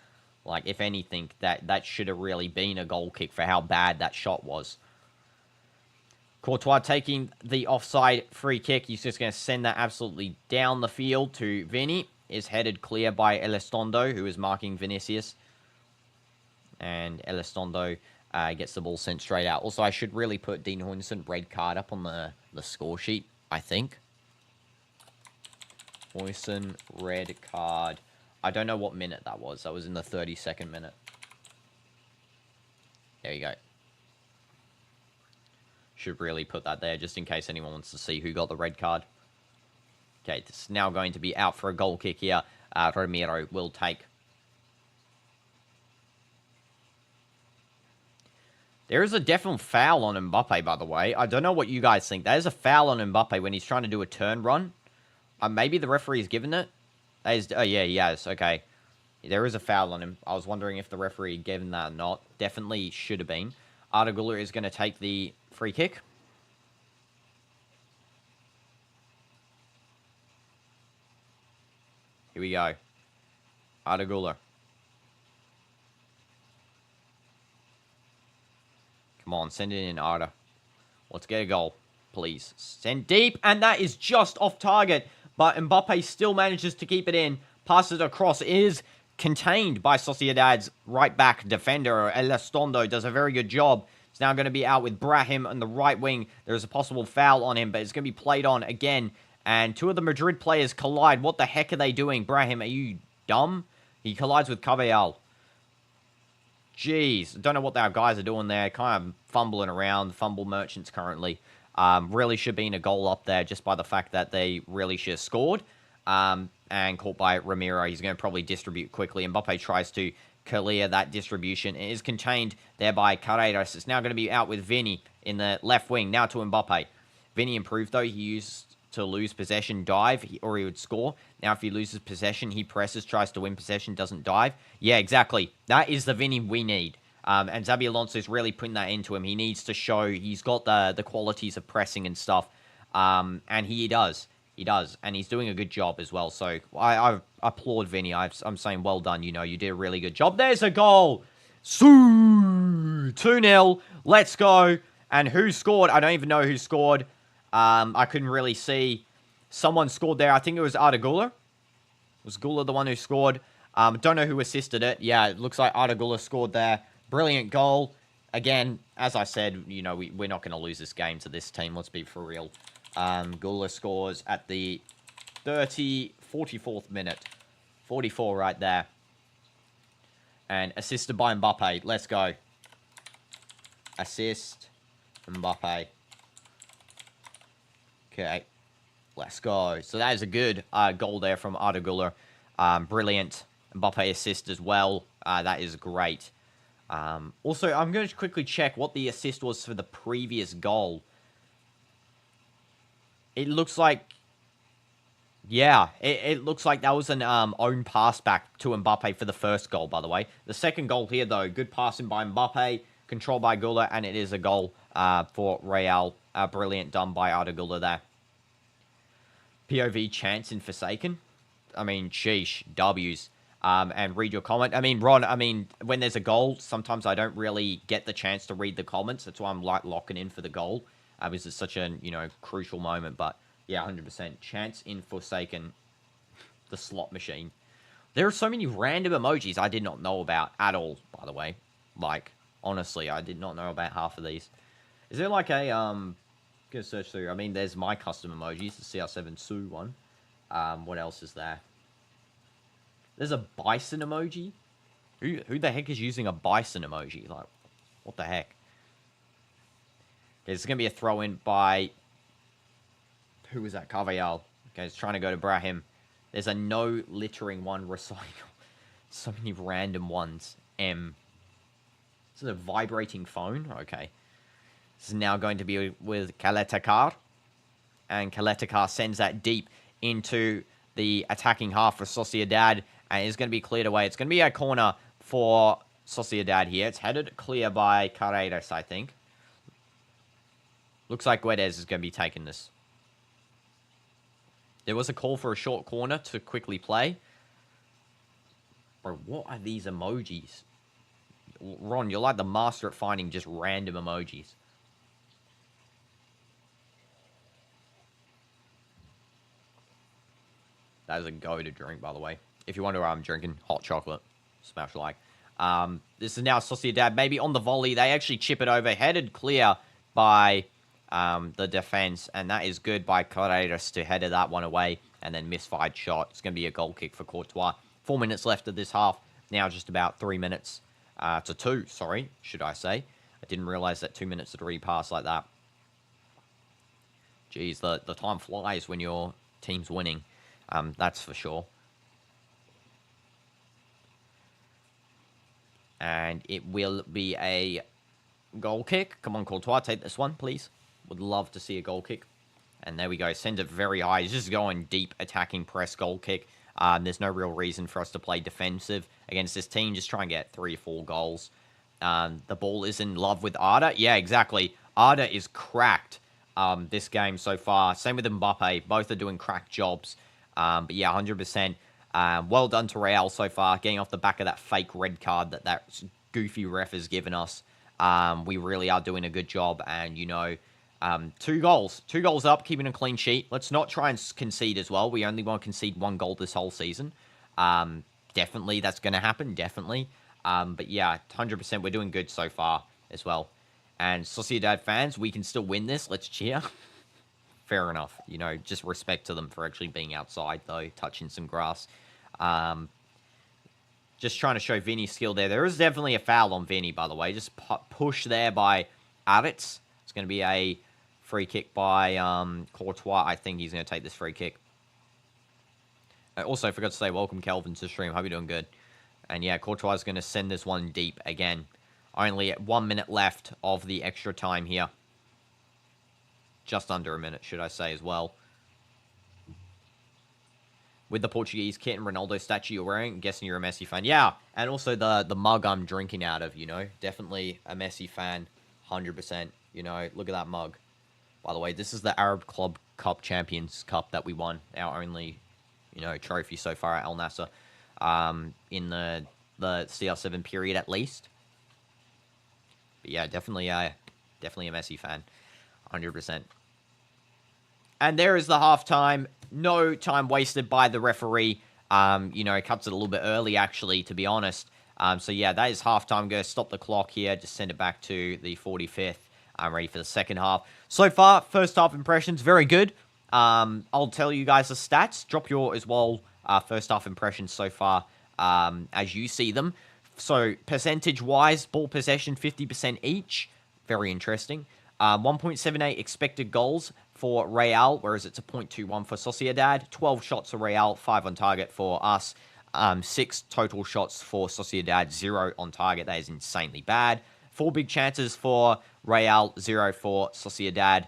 Like, if anything, that should have really been a goal kick for how bad that shot was. Courtois taking the offside free kick. He's just going to send that absolutely down the field to Vinny. Is headed clear by Elizondo, who is marking Vinicius. And Elizondo gets the ball sent straight out. Also, I should really put Dean Hoyson red card up on the score sheet, I think. Hoyson red card. I don't know what minute that was. That was in the 32nd minute. There you go. Should really put that there just in case anyone wants to see who got the red card. Okay, this is now going to be out for a goal kick here. Ramiro will take. There is a definite foul on Mbappe, by the way. I don't know what you guys think. There is a foul on Mbappe when he's trying to do a turn run. Maybe the referee's given it. Oh, yeah, he has. Okay. There is a foul on him. I was wondering if the referee gave him that or not. Definitely should have been. Arda Güler is going to take the free kick. Here we go. Arda Güler. Come on, send it in, Arda. Let's get a goal, please. Send deep, and that is just off target. But Mbappe still manages to keep it in. Passes it across. It is contained by Sociedad's right-back defender. Elizondo does a very good job. It's now going to be out with Brahim on the right wing. There's a possible foul on him, but it's going to be played on again. And two of the Madrid players collide. What the heck are they doing? Brahim, are you dumb? He collides with Caballal. Jeez, don't know what our guys are doing there. Kind of fumbling around. Fumble merchants currently. Really should be in a goal up there just by the fact that they really should have scored. And caught by Ramiro. He's going to probably distribute quickly. Mbappe tries to clear that distribution. It is contained there by Carreras. It's now going to be out with Vinny in the left wing. Now to Mbappe. Vinny improved, though. He used to lose possession, dive, or he would score. Now, if he loses possession, he presses, tries to win possession, doesn't dive. Yeah, exactly. That is the Vinny we need. And Xabi Alonso is really putting that into him. He needs to show he's got the qualities of pressing and stuff. And he does. He does, and he's doing a good job as well. So I applaud Vinny. I'm saying well done. You know, you did a really good job. There's a goal. 2-0. Let's go. And who scored? I don't even know who scored. I couldn't really see. Someone scored there. I think it was Arda Güler. Was Güler the one who scored? Don't know who assisted it. Yeah, it looks like Arda Güler scored there. Brilliant goal. Again, as I said, you know, we're not going to lose this game to this team. Let's be for real. Güler scores at the 44th minute. 44 right there. And assisted by Mbappe. Let's go. Assist. Mbappe. Okay. Let's go. So that is a good goal there from Arda Güler. Brilliant. Mbappe assist as well. That is great. Also, I'm going to quickly check what the assist was for the previous goal. It looks like, yeah, it looks like that was an own pass back to Mbappe for the first goal, by the way. The second goal here, though, good passing by Mbappe, controlled by Güler, and it is a goal for Real. Brilliant done by Arda Güler there. POV chance in Forsaken. I mean, sheesh, W's. And read your comment. I mean, Ron, when there's a goal, sometimes I don't really get the chance to read the comments. That's why I'm like locking in for the goal. Because it's such a, you know, crucial moment. But, yeah, 100%. Chance in Forsaken. The slot machine. There are so many random emojis I did not know about at all, by the way. Like, honestly, I did not know about half of these. Is there like a, gonna search through. I mean, there's my custom emojis. The CR7 Sue one. What else is there? There's a bison emoji. Who the heck is using a bison emoji? Like, what the heck? Okay, it's going to be a throw-in by... Who was that? Carvajal. Okay, it's trying to go to Brahim. There's a no littering one. Recycle. So many random ones. M. This is a vibrating phone? Okay. This is now going to be with Kaletakar. And Kaletakar sends that deep into the attacking half for Sociedad. And it's going to be cleared away. It's going to be a corner for Sociedad here. It's headed clear by Carreras, I think. Looks like Guedes is going to be taking this. There was a call for a short corner to quickly play. Bro, what are these emojis? Ron, you're like the master at finding just random emojis. That is a go-to drink, by the way. If you wonder why I'm drinking hot chocolate. Smash like. This is now Sociedad. Maybe on the volley. They actually chip it over. Headed clear by the defense. And that is good by Carreras to header that one away. And then misfired shot. It's going to be a goal kick for Courtois. 4 minutes left of this half. Now just about 3 minutes to 2, sorry, should I say. I didn't realize that 2 minutes had already passed like that. Jeez, the time flies when your team's winning. That's for sure. And it will be a goal kick. Come on, Courtois, take this one, please. Would love to see a goal kick. And there we go. Send it very high. He's just going deep, attacking press goal kick. There's no real reason for us to play defensive against this team. Just try and get 3 or 4 goals. The ball is in love with Arda. Yeah, exactly. Arda is cracked this game so far. Same with Mbappe. Both are doing crack jobs. But yeah, 100%. Well done to Real so far, getting off the back of that fake red card that goofy ref has given us. We really are doing a good job, and, you know, 2 goals. 2 goals up, keeping a clean sheet. Let's not try and concede as well. We only want to concede 1 goal this whole season. Definitely, that's going to happen, definitely. But yeah, 100%, we're doing good so far as well. And Sociedad fans, we can still win this. Let's cheer. Fair enough. You know, just respect to them for actually being outside, though, touching some grass. Just trying to show Vinny's skill there. There is definitely a foul on Vinny, by the way. Just push there by Aritz. It's going to be a free kick by Courtois. I think he's going to take this free kick. I also forgot to say welcome, Kelvin, to the stream. Hope you're doing good. And yeah, Courtois is going to send this one deep again. Only 1 minute left of the extra time here. Just under a minute, should I say, as well. With the Portuguese kit and Ronaldo statue you're wearing, I'm guessing you're a Messi fan. Yeah, and also the mug I'm drinking out of, you know. Definitely a Messi fan, 100%. You know, look at that mug. By the way, this is the Arab Club Cup Champions Cup that we won. Our only, you know, trophy so far at Al Nassr. In the CR7 period, at least. But yeah, definitely a Messi fan. 100%. And there is the halftime. No time wasted by the referee. You know, cuts it a little bit early, actually, to be honest. So yeah, that is halftime. Go stop the clock here. Just send it back to the 45th. I'm ready for the second half. So far, first half impressions, very good. I'll tell you guys the stats. Drop your, as well, first half impressions so far as you see them. So percentage-wise, ball possession, 50% each. Very interesting. 1.78 expected goals for Real, whereas it's a 0.21 for Sociedad. 12 shots for Real, 5 on target for us. 6 total shots for Sociedad, 0 on target. That is insanely bad. 4 big chances for Real, 0 for Sociedad.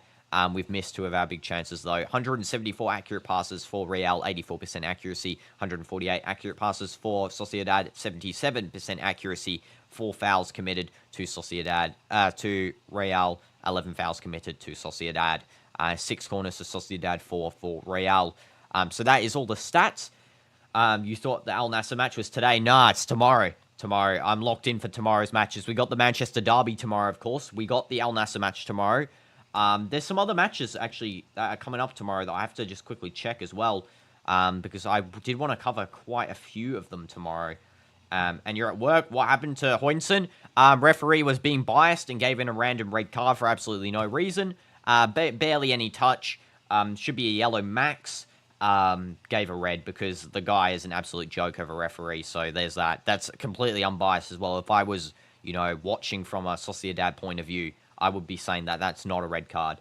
We've missed 2 of our big chances, though. 174 accurate passes for Real, 84% accuracy. 148 accurate passes for Sociedad, 77% accuracy. 4 fouls committed to Sociedad, to Real. 11 fouls committed to Sociedad. 6 corners to Sociedad, 4 for Real. So that is all the stats. You thought the Al Nassr match was today? Nah, it's tomorrow. Tomorrow. I'm locked in for tomorrow's matches. We got the Manchester Derby tomorrow, of course. We got the Al Nassr match tomorrow. There's some other matches, actually, that are coming up tomorrow that I have to just quickly check as well. Because I did want to cover quite a few of them tomorrow. And you're at work. What happened to Hoynson? Referee was being biased and gave in a random red card for absolutely no reason. Barely any touch. Should be a yellow max. Gave a red because the guy is an absolute joke of a referee. So there's that. That's completely unbiased as well. If I was, you know, watching from a Sociedad point of view, I would be saying that that's not a red card.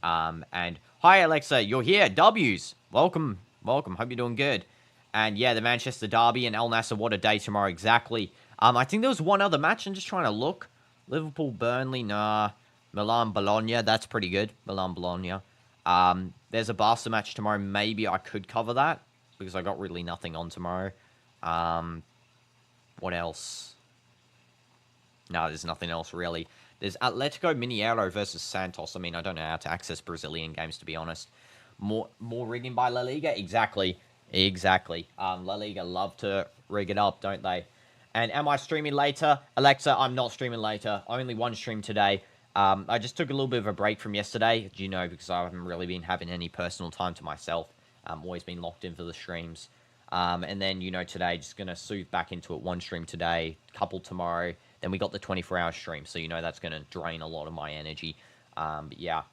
And hi, Alexa. You're here. W's. Welcome. Welcome. Hope you're doing good. And yeah, the Manchester Derby and Al Nassr, what a day tomorrow, exactly. I think there was one other match. I'm just trying to look. Liverpool, Burnley, nah. Milan, Bologna, that's pretty good. Milan, Bologna. There's a Barca match tomorrow. Maybe I could cover that because I got really nothing on tomorrow. What else? No, there's nothing else really. There's Atletico Mineiro versus Santos. I mean, I don't know how to access Brazilian games, to be honest. More rigging by La Liga? Exactly. Exactly. La Liga love to rig it up, don't they? And am I streaming later? Alexa, I'm not streaming later. Only one stream today. I just took a little bit of a break from yesterday, you know, because I haven't really been having any personal time to myself. Always been locked in for the streams. And then, you know, today, just going to soothe back into it. One stream today, couple tomorrow. Then we got the 24-hour stream. So, you know, that's going to drain a lot of my energy. But yeah.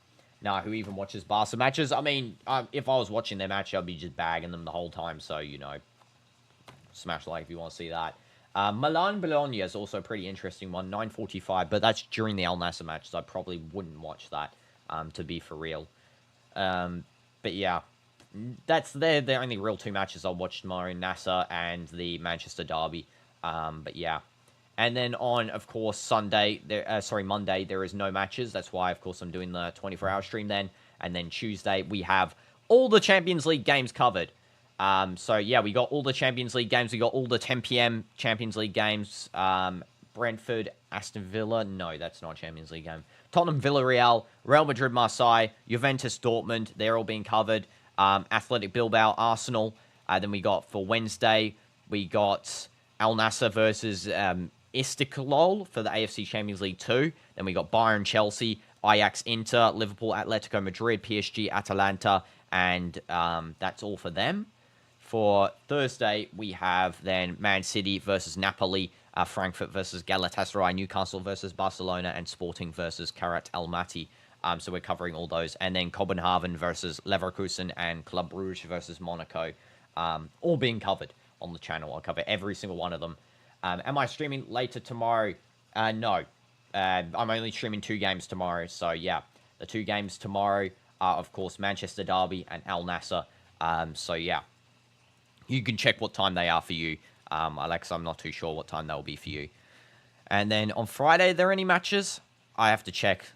Now, who even watches Barca matches? I mean, if I was watching their match, I'd be just bagging them the whole time. So, you know, smash like if you want to see that. Milan Bologna is also a pretty interesting one. 9:45, but that's during the Al Nassr match, so I probably wouldn't watch that, to be for real. But yeah, that's the only real 2 matches I'll watch tomorrow, Nassr and the Manchester Derby. But yeah. And then on, of course, Monday, there is no matches. That's why, of course, I'm doing the 24-hour stream then. And then Tuesday, we have all the Champions League games covered. So, yeah, we got all the Champions League games. We got all the 10 p.m. Champions League games. Brentford, Aston Villa. No, that's not a Champions League game. Tottenham, Villarreal, Real Madrid, Marseille, Juventus, Dortmund. They're all being covered. Athletic Bilbao, Arsenal. Then we got, for Wednesday, we got Al Nassr versus Istiklal for the AFC Champions League 2. Then we got Bayern, Chelsea, Ajax, Inter, Liverpool, Atletico Madrid, PSG, Atalanta, and that's all for them. For Thursday, we have then Man City versus Napoli, Frankfurt versus Galatasaray, Newcastle versus Barcelona, and Sporting versus Karat Almaty. So we're covering all those. And then Copenhagen versus Leverkusen and Club Brugge versus Monaco. All being covered on the channel. I'll cover every single one of them. Am I streaming later tomorrow? No. I'm only streaming 2 games tomorrow. So, yeah. The 2 games tomorrow are, of course, Manchester Derby and Al Nassr. So, yeah. You can check what time they are for you. Alexa, I'm not too sure what time they'll be for you. And then on Friday, are there any matches? I have to check.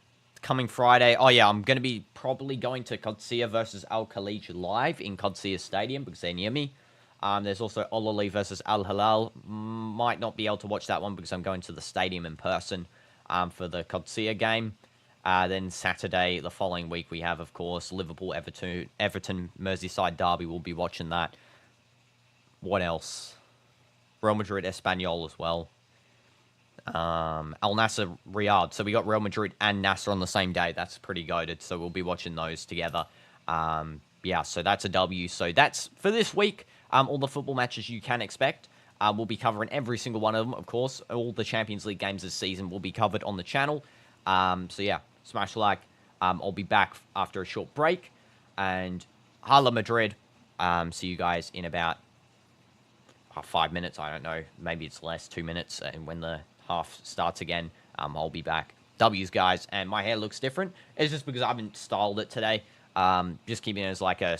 Coming Friday. Oh, yeah, I'm going to be probably going to Qadsiya versus Al Khalij live in Qadsiya Stadium because they're near me. There's also Ololi versus Al Hilal. Might not be able to watch that one because I'm going to the stadium in person for the Qadsiya game. Then Saturday, the following week, we have, of course, Liverpool, Everton, Merseyside Derby. We'll be watching that. What else? Real Madrid, Espanyol as well. Al Nassr, Riyadh. So we got Real Madrid and Nasser on the same day. That's pretty goated. So we'll be watching those together. Yeah, so that's a W. So that's for this week. All the football matches you can expect. We'll be covering every single one of them, of course. All the Champions League games this season will be covered on the channel. So yeah, smash like. I'll be back after a short break. And Hala Madrid. See you guys in about 5 minutes. I don't know. Maybe it's less, 2 minutes. And when the half starts again, I'll be back. W's, guys. And my hair looks different. It's just because I haven't styled it today. Just keeping it as like a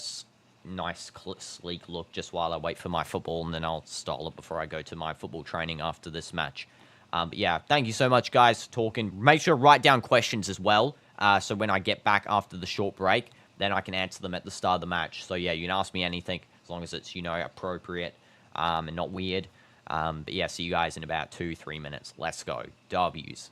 nice, sleek look just while I wait for my football. And then I'll style it before I go to my football training after this match. But yeah, thank you so much, guys, for talking. Make sure to write down questions as well. So when I get back after the short break, then I can answer them at the start of the match. So yeah, you can ask me anything as long as it's, appropriate and not weird. But yeah, see you guys in about 2-3 minutes. Let's go. W's.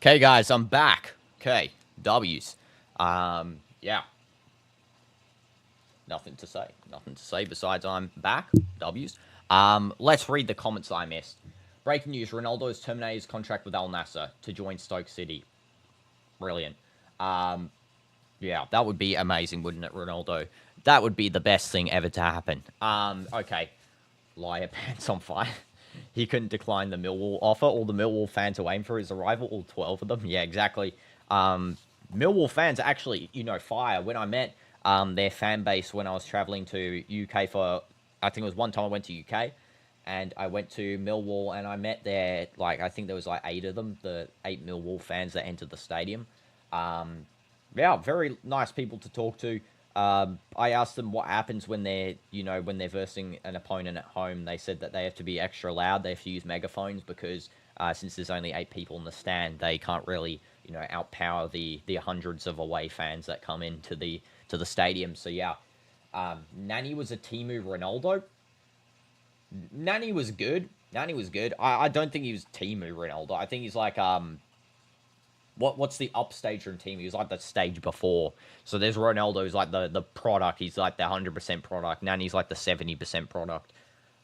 Okay, guys, I'm back. Okay, W's. Yeah. Nothing to say. Nothing to say besides I'm back. W's. Let's read the comments I missed. Breaking news: Ronaldo has terminated his contract with Al Nassr to join Stoke City. Brilliant. Yeah, that would be amazing, wouldn't it, Ronaldo? That would be the best thing ever to happen. Okay. Liar pants on fire. He couldn't decline the Millwall offer. All the Millwall fans are waiting for his arrival. All 12 of them. Yeah, exactly. Millwall fans are actually, fire. When I met their fan base when I was traveling to UK for, I think it was one time I went to UK, and I went to Millwall and I met their, I think there was 8 of them, the 8 Millwall fans that entered the stadium. Yeah, very nice people to talk to. I asked them what happens when they're, when they're versing an opponent at home. They said that they have to be extra loud. They have to use megaphones because since there's only 8 people in the stand, they can't really, outpower the hundreds of away fans that come into the stadium. So yeah, Nani was a Timu Ronaldo. Nani was good. I don't think he was Timu Ronaldo. I think he's like what's the upstage from team? He was like the stage before. So there's Ronaldo, who's like the product. He's like the 100% product. Nani's like the 70% product.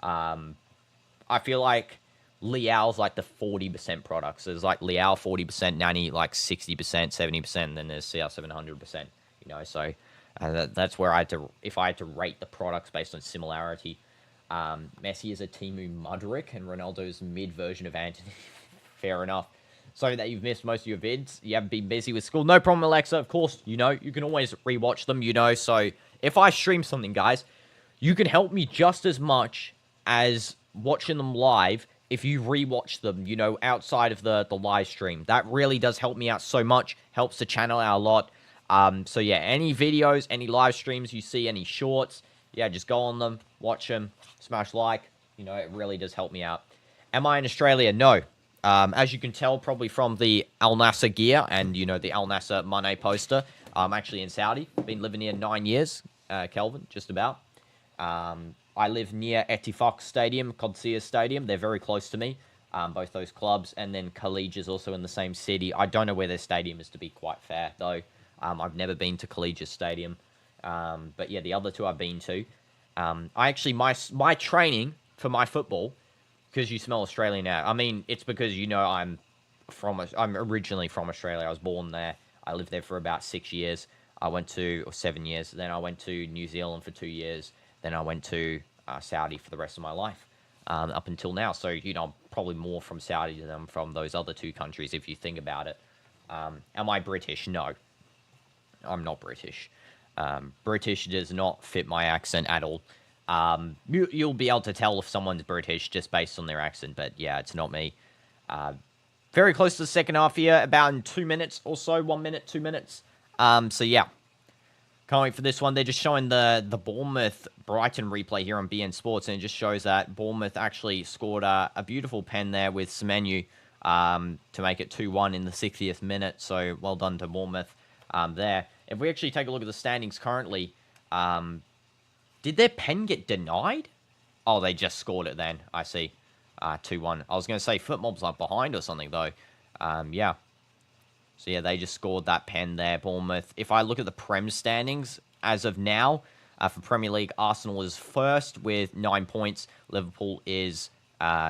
I feel like Leao's like the 40% product. So there's like Leao 40%, Nani like 60%, 70%, and then there's CR7 100%. So that's where if I had to rate the products based on similarity. Messi is a Timu Mudryk, and Ronaldo's mid version of Antony. Fair enough. Sorry that you've missed most of your vids. You haven't been busy with school. No problem, Alexa. Of course, you can always rewatch them, So if I stream something, guys, you can help me just as much as watching them live if you rewatch them, outside of the live stream. That really does help me out so much. Helps the channel out a lot. So yeah, any videos, any live streams you see, any shorts, yeah, just go on them, watch them, smash like. It really does help me out. Am I in Australia? No. As you can tell, probably from the Al Nassr gear and, the Al Nassr Mane poster, I'm actually in Saudi. Been living here 9 years, Kelvin, just about. I live near Ettifaq Stadium, Qadsiya Stadium. They're very close to me, both those clubs. And then Khalij is also in the same city. I don't know where their stadium is, to be quite fair, though. I've never been to Khalij's stadium. But, yeah, the other two I've been to. My training for my football... Because you smell Australian now. I mean, it's because, I'm originally from Australia. I was born there. I lived there for about 6 years. 7 years. Then I went to New Zealand for 2 years. Then I went to Saudi for the rest of my life, up until now. So, I'm probably more from Saudi than I'm from those other 2 countries, if you think about it. Am I British? No. I'm not British. British does not fit my accent at all. You'll be able to tell if someone's British just based on their accent, but yeah, it's not me. Very close to the second half here, about in 2 minutes or so, 1 minute, 2 minutes. So yeah, can't wait for this one. They're just showing the Bournemouth-Brighton replay here on BN Sports, and it just shows that Bournemouth actually scored a beautiful pen there with Semenyo to make it 2-1 in the 60th minute, so well done to Bournemouth there. If we actually take a look at the standings currently, did their pen get denied? Oh, they just scored it then. I see. 2-1. I was going to say FootMob's like behind or something, though. Yeah. So, yeah, they just scored that pen there, Bournemouth. If I look at the Prem standings, as of now, for Premier League, Arsenal is first with 9 points. Liverpool is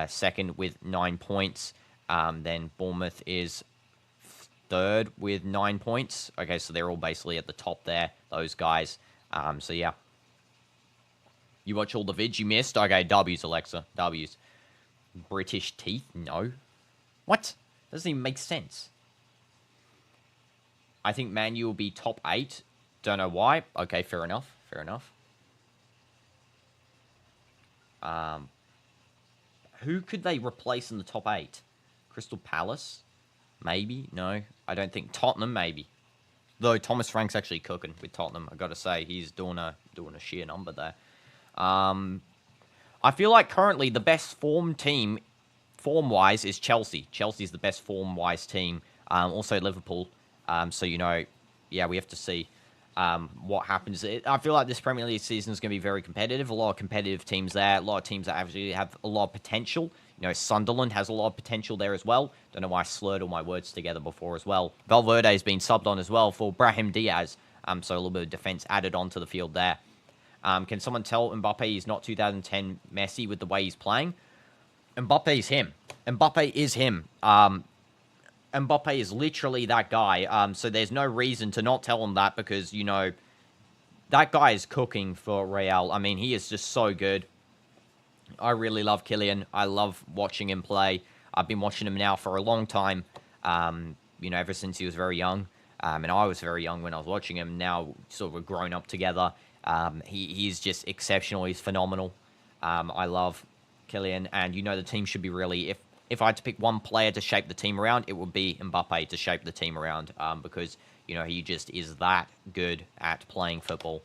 second with 9 points. Then Bournemouth is third with 9 points. Okay, so they're all basically at the top there, those guys. So, yeah. You watch all the vids you missed? Okay, W's, Alexa. W's. British teeth? No. What? Doesn't even make sense. I think Man U will be top 8. Don't know why. Okay, fair enough. Fair enough. Who could they replace in the top 8? Crystal Palace? Maybe? No. I don't think. Tottenham, maybe. Though Thomas Frank's actually cooking with Tottenham. I've got to say, he's doing a sheer number there. I feel like currently the best team, form-wise, is Chelsea. Chelsea's the best form-wise team. Also Liverpool. So, yeah, we have to see. what happens. I feel like this Premier League season is going to be very competitive. A lot of competitive teams there. A lot of teams that actually have a lot of potential. Sunderland has a lot of potential there as well. Don't know why I slurred all my words together before as well. Valverde has been subbed on as well for Brahim Diaz. So a little bit of defense added onto the field there. Can someone tell Mbappe is not 2010 Messi with the way he's playing? Mbappe is him. Mbappe is him. Mbappe is literally that guy. So there's no reason to not tell him that because, that guy is cooking for Real. I mean, he is just so good. I really love Kylian. I love watching him play. I've been watching him now for a long time, ever since he was very young. And I was very young when I was watching him. Now, sort of we've grown up together. He's just exceptional. He's phenomenal. I love Kylian. And, the team should be really... If I had to pick one player to shape the team around, it would be Mbappe to shape the team around. Because, he just is that good at playing football.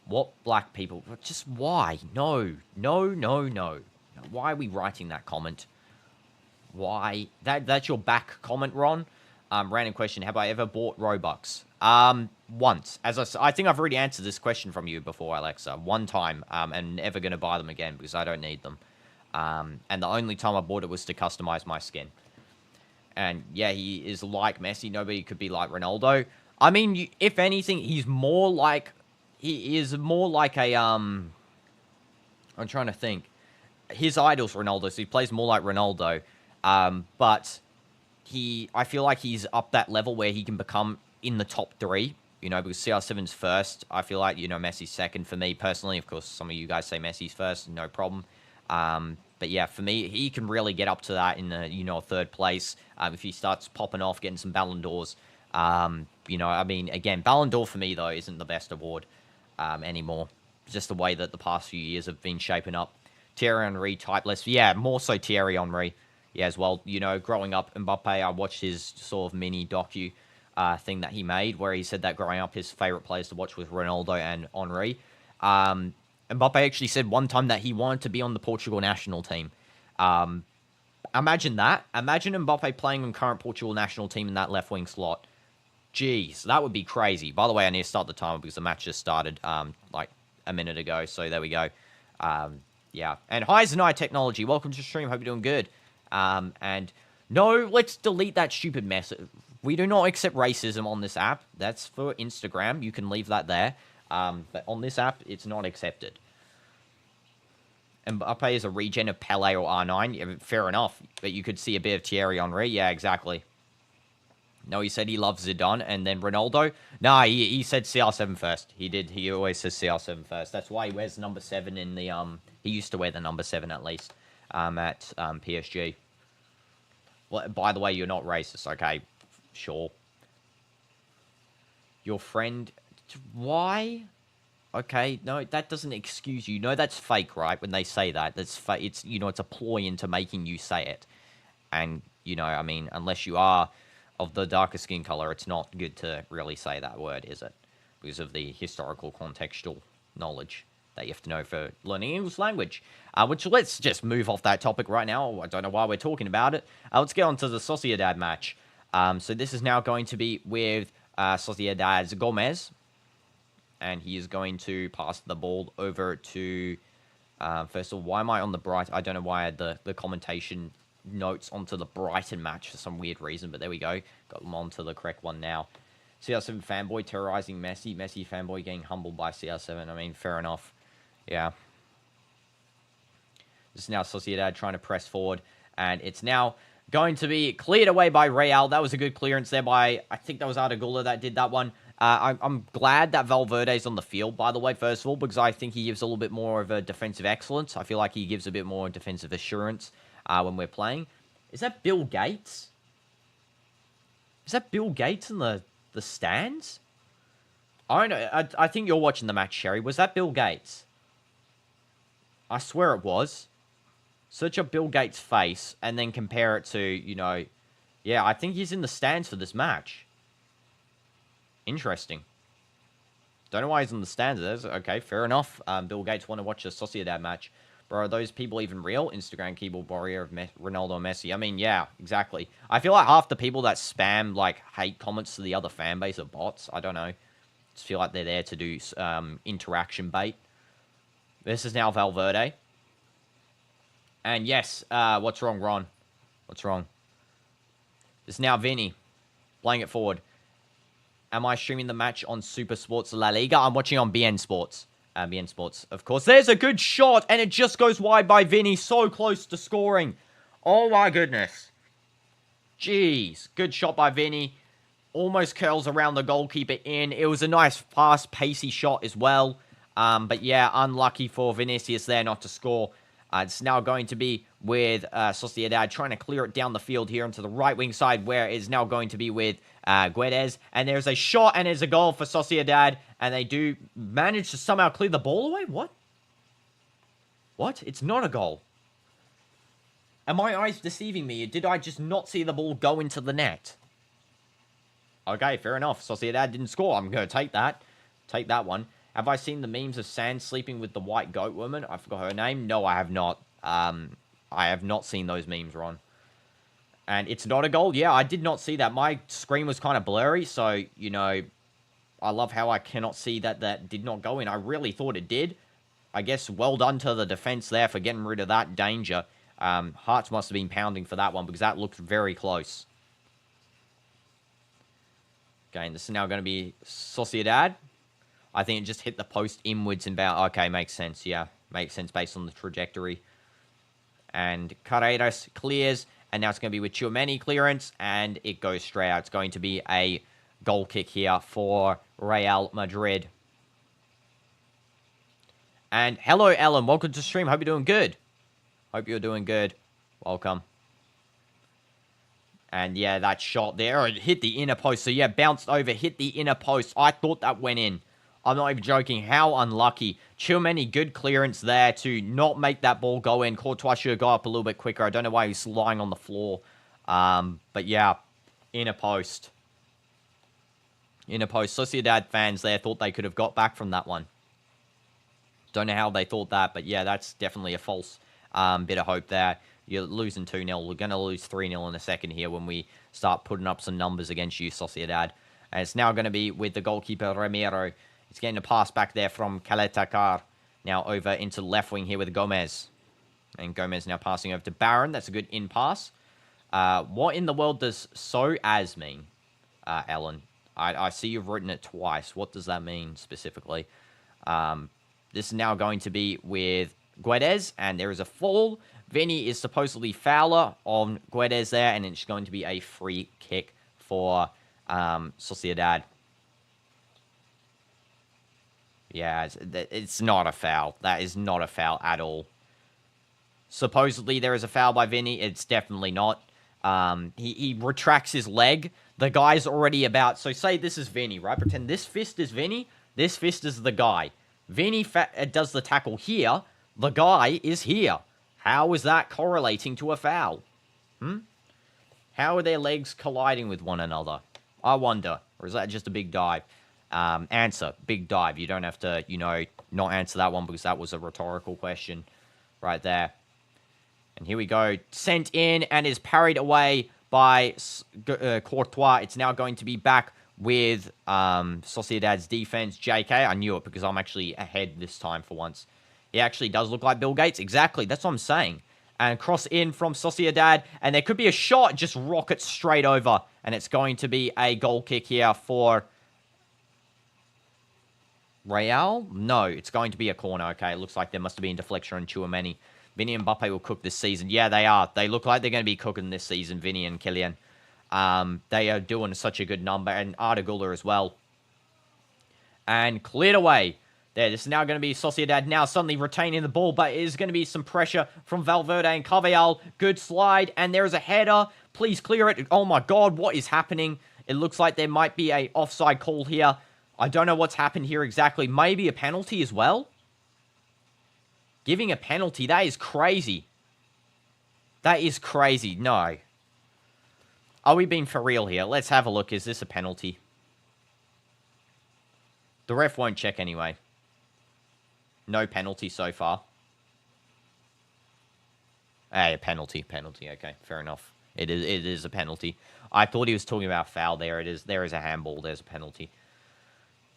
What black people... Just why? No. Why are we writing that comment? Why? That's your back comment, Ron? Random question. Have I ever bought Robux? Once. I think I've already answered this question from you before, Alexa. One time. And never going to buy them again because I don't need them. And the only time I bought it was to customize my skin. And, yeah, he is like Messi. Nobody could be like Ronaldo. I mean, if anything, he's more like... He is more like a, I'm trying to think. His idol's Ronaldo, so he plays more like Ronaldo. But I feel like he's up that level where he can become in the top 3, because CR7's first. I feel like, Messi's second for me personally. Of course, some of you guys say Messi's first, no problem. But yeah, for me, he can really get up to that in the, third place. If he starts popping off, getting some Ballon d'Ors. Again, Ballon d'Or for me, though, isn't the best award. Anymore. Just the way that the past few years have been shaping up. Thierry Henry type list. Yeah, more so Thierry Henry. Yeah, as well. Growing up, Mbappe, I watched his sort of mini docu thing that he made where he said that growing up his favourite players to watch was Ronaldo and Henry. Mbappe actually said one time that he wanted to be on the Portugal national team. Imagine that. Imagine Mbappe playing on current Portugal national team in that left wing slot. Jeez, that would be crazy. By the way, I need to start the timer because the match just started like a minute ago. So there we go. Yeah. And hi, Zanai Technology. Welcome to the stream. Hope you're doing good. And no, let's delete that stupid mess. We do not accept racism on this app. That's for Instagram. You can leave that there. But on this app, it's not accepted. Mbappe is a regen of Pele or R9. Yeah, fair enough. But you could see a bit of Thierry Henry. Yeah, exactly. No, he said he loves Zidane and then Ronaldo. No, he said CR7 first. He did. He always says CR7 first. That's why he wears number 7 in the... He used to wear the number 7 at least at PSG. Well, by the way, you're not racist. Okay, sure. Your friend... Why? Okay, no, that doesn't excuse you. No, that's fake, right? When they say that. That's fake. It's, it's a ploy into making you say it. And, unless you are... of the darker skin color, it's not good to really say that word, is it? Because of the historical contextual knowledge that you have to know for learning English language. Which, let's just move off that topic right now. I don't know why we're talking about it. Let's get on to the Sociedad match. So this is now going to be with Sociedad's Gomez. And he is going to pass the ball over to... first of all, why am I on the bright... I don't know why I had the commentation... notes onto the Brighton match for some weird reason, but there we go. Got them onto the correct one now. CR7 fanboy terrorizing Messi. Messi fanboy getting humbled by CR7. I mean, fair enough. Yeah. This is now Sociedad trying to press forward, and it's now going to be cleared away by Real. That was a good clearance there by, I think that was Artigula that did that one. I'm glad that Valverde's on the field, by the way, first of all, because I think he gives a little bit more of a defensive excellence. I feel like he gives a bit more defensive assurance. When we're playing. Is that Bill Gates? Is that Bill Gates in the stands? I don't know. I think you're watching the match, Sherry. Was that Bill Gates? I swear it was. Search up Bill Gates' face and then compare it to, yeah, I think he's in the stands for this match. Interesting. Don't know why he's in the stands. Okay, fair enough. Bill Gates want to watch a Sociedad match. Bro, are those people even real? Instagram keyboard warrior of Ronaldo and Messi. I mean, yeah, exactly. I feel like half the people that spam, hate comments to the other fan base are bots. I don't know. Just feel like they're there to do interaction bait. This is now Valverde. And yes, what's wrong, Ron? What's wrong? It's now Vinny playing it forward. Am I streaming the match on Super Sports La Liga? I'm watching on BN Sports. BN Sports, of course. There's a good shot, and it just goes wide by Vinny. So close to scoring. Oh, my goodness. Jeez. Good shot by Vinny. Almost curls around the goalkeeper in. It was a nice, fast, pacey shot as well. But yeah, unlucky for Vinicius there not to score. It's now going to be with Sociedad trying to clear it down the field here onto the right wing side, where it is now going to be with Guedes. And there's a shot and there's a goal for Sociedad. And they do manage to somehow clear the ball away? What? What? It's not a goal. Are my eyes deceiving me? Did I just not see the ball go into the net? Okay, fair enough. Sociedad didn't score. I'm going to take that. Take that one. Have I seen the memes of Sand sleeping with the white goat woman? I forgot her name. No, I have not. I have not seen those memes, Ron. And it's not a goal? Yeah, I did not see that. My screen was kind of blurry, so, you know, I love how I cannot see that that did not go in. I really thought it did. I guess well done to the defense there for getting rid of that danger. Hearts must have been pounding for that one because that looked very close. Okay, and this is now going to be Sociedad. I think it just hit the post inwards and about... Okay, makes sense, yeah. Makes sense based on the trajectory. And Carreras clears. And now it's going to be with Tchouaméni clearance. And it goes straight out. It's going to be a goal kick here for Real Madrid. And hello, Ellen. Welcome to the stream. Hope you're doing good. Hope you're doing good. Welcome. And yeah, that shot there, it hit the inner post. So yeah, bounced over, hit the inner post. I thought that went in. I'm not even joking. How unlucky. Tchouaméni, good clearance there to not make that ball go in. Courtois should have got up a little bit quicker. I don't know why he's lying on the floor. But yeah, inner post. Inner post. Sociedad fans there thought they could have got back from that one. Don't know how they thought that, but yeah, that's definitely a false bit of hope there. You're losing 2-0. We're going to lose 3-0 in a second here when we start putting up some numbers against you, Sociedad. And it's now going to be with the goalkeeper, Ramiro. He's getting a pass back there from Caletacar. Now over into the left wing here with Gomez. And Gomez now passing over to Barron. That's a good in-pass. What in the world does so as mean, Ellen? I see you've written it twice. What does that mean specifically? This is now going to be with Guedes. And there is a fall. Vinny is supposedly fouler on Guedes there. And it's going to be a free kick for Sociedad. Yeah, it's not a foul. That is not a foul at all. Supposedly there is a foul by Vinny. It's definitely not. He retracts his leg. The guy's already about... So say this is Vinny, right? Pretend this fist is Vinny. This fist is the guy. Vinny does the tackle here. The guy is here. How is that correlating to a foul? How are their legs colliding with one another? I wonder. Or is that just a big dive? Answer, big dive. You don't have to, you know, not answer that one because that was a rhetorical question right there. And here we go. Sent in and is parried away by Courtois. It's now going to be back with Sociedad's defense. JK, I knew it because I'm actually ahead this time for once. He actually does look like Bill Gates. Exactly, that's what I'm saying. And cross in from Sociedad. And there could be a shot, just rockets straight over. And it's going to be a goal kick here for... Real? No, it's going to be a corner. Okay, it looks like there must have been deflection on Tchouaméni. Vinny and Mbappe will cook this season. Yeah, they are. They look like they're going to be cooking this season, Vinny and Kylian. They are doing such a good number. And Arda Güler as well. And cleared away. There, this is now going to be Sociedad now suddenly retaining the ball. But it is going to be some pressure from Valverde and Carvajal. Good slide. And there is a header. Please clear it. Oh my God, what is happening? It looks like there might be a offside call here. I don't know what's happened here exactly. Maybe a penalty as well? Giving a penalty, that is crazy. That is crazy. No. Are we being for real here? Let's have a look. Is this a penalty? The ref won't check anyway. No penalty so far. Hey, a penalty. Penalty. Okay, fair enough. It is a penalty. I thought he was talking about foul there. There is a handball. There's a penalty.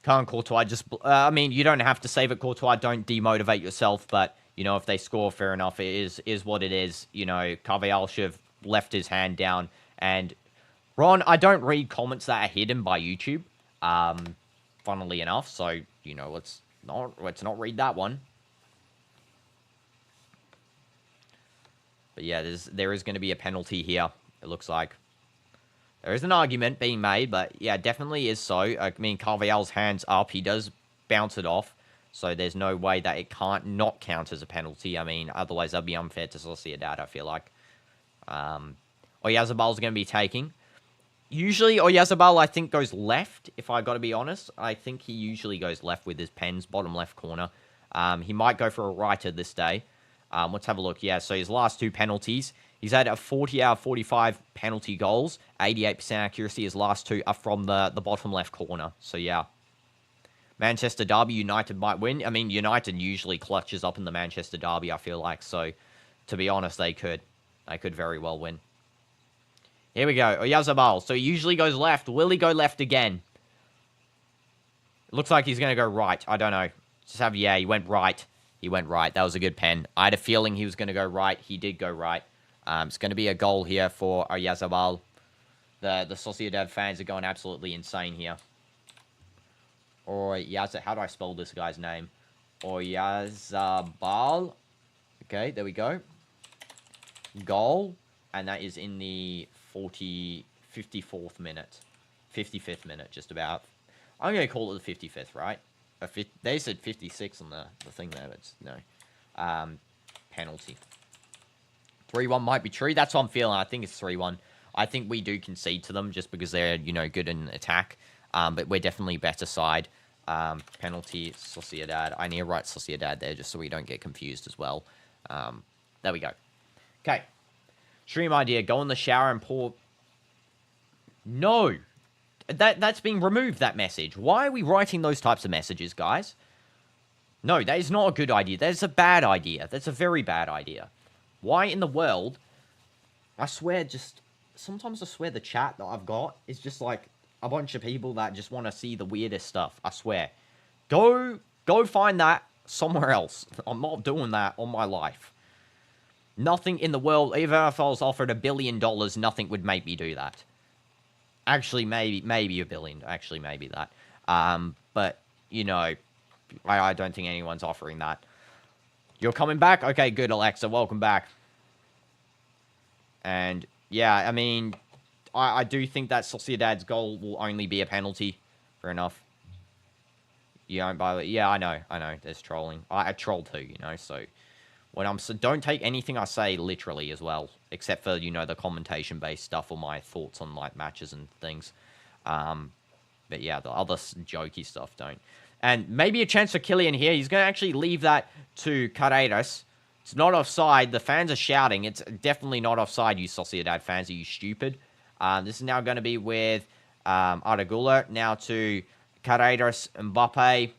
Can't Courtois just... I mean, you don't have to save it, Courtois. Don't demotivate yourself. But, you know, if they score, fair enough. It is what it is. You know, Carvajal should have left his hand down. And, Ron, I don't read comments that are hidden by YouTube. Funnily enough. So, you know, let's not read that one. But, yeah, there is going to be a penalty here, it looks like. There is an argument being made, but yeah, definitely is so. I mean, Carvajal's hand's up. He does bounce it off. So there's no way that it can't not count as a penalty. I mean, otherwise that'd be unfair to Sociedad, I feel like. Oyarzábal's going to be taking. Usually, Oyarzábal, I think, goes left, if I got to be honest. I think he usually goes left with his pens, bottom left corner. He might go for a righter this day. Let's have a look. Yeah, so his last two penalties... He's had a 40 out of 45 penalty goals. 88% accuracy. His last two are from the bottom left corner. So, yeah. Manchester Derby, United might win. I mean, United usually clutches up in the Manchester Derby, I feel like. So, to be honest, they could. They could very well win. Here we go. Oyarzábal. So, he usually goes left. Will he go left again? It looks like he's going to go right. I don't know. Yeah, he went right. He went right. That was a good pen. I had a feeling he was going to go right. He did go right. It's going to be a goal here for Oyarzábal. The Sociedad fans are going absolutely insane here. How do I spell this guy's name? Oyarzábal. Okay, there we go. Goal. And that is in the 54th minute. 55th minute, just about. I'm going to call it the 55th, right? They said 56 on the thing there, but no. Penalty. 3-1 might be true. That's what I'm feeling. I think it's 3-1. I think we do concede to them just because they're, you know, good in attack. But we're definitely better side. Penalty, Sociedad. I need to write Sociedad there just so we don't get confused as well. There we go. Okay. Stream idea. Go in the shower and pour... No. That's being removed, that message. Why are we writing those types of messages, guys? No, that is not a good idea. That is a bad idea. That's a very bad idea. Why in the world? I swear, sometimes I swear the chat that I've got is just like a bunch of people that just want to see the weirdest stuff. I swear. Go find that somewhere else. I'm not doing that on my life. Nothing in the world, even if I was offered $1 billion, nothing would make me do that. Actually, maybe $1 billion. Actually, maybe that. But, you know, I don't think anyone's offering that. You're coming back? Okay, good, Alexa. Welcome back. And, yeah, I mean, I do think that Sociedad's goal will only be a penalty. Fair enough. You don't buy it. Yeah, I know. There's trolling. I troll too, you know, so... don't take anything I say literally as well. Except for, you know, the commentation-based stuff or my thoughts on, like, matches and things. But, yeah, the other jokey stuff don't. And maybe a chance for Kylian here. He's going to actually leave that to Carreras. It's not offside. The fans are shouting. It's definitely not offside, you Sociedad fans. Are you stupid? This is now going to be with Arregula. Now to Carreras, Mbappe.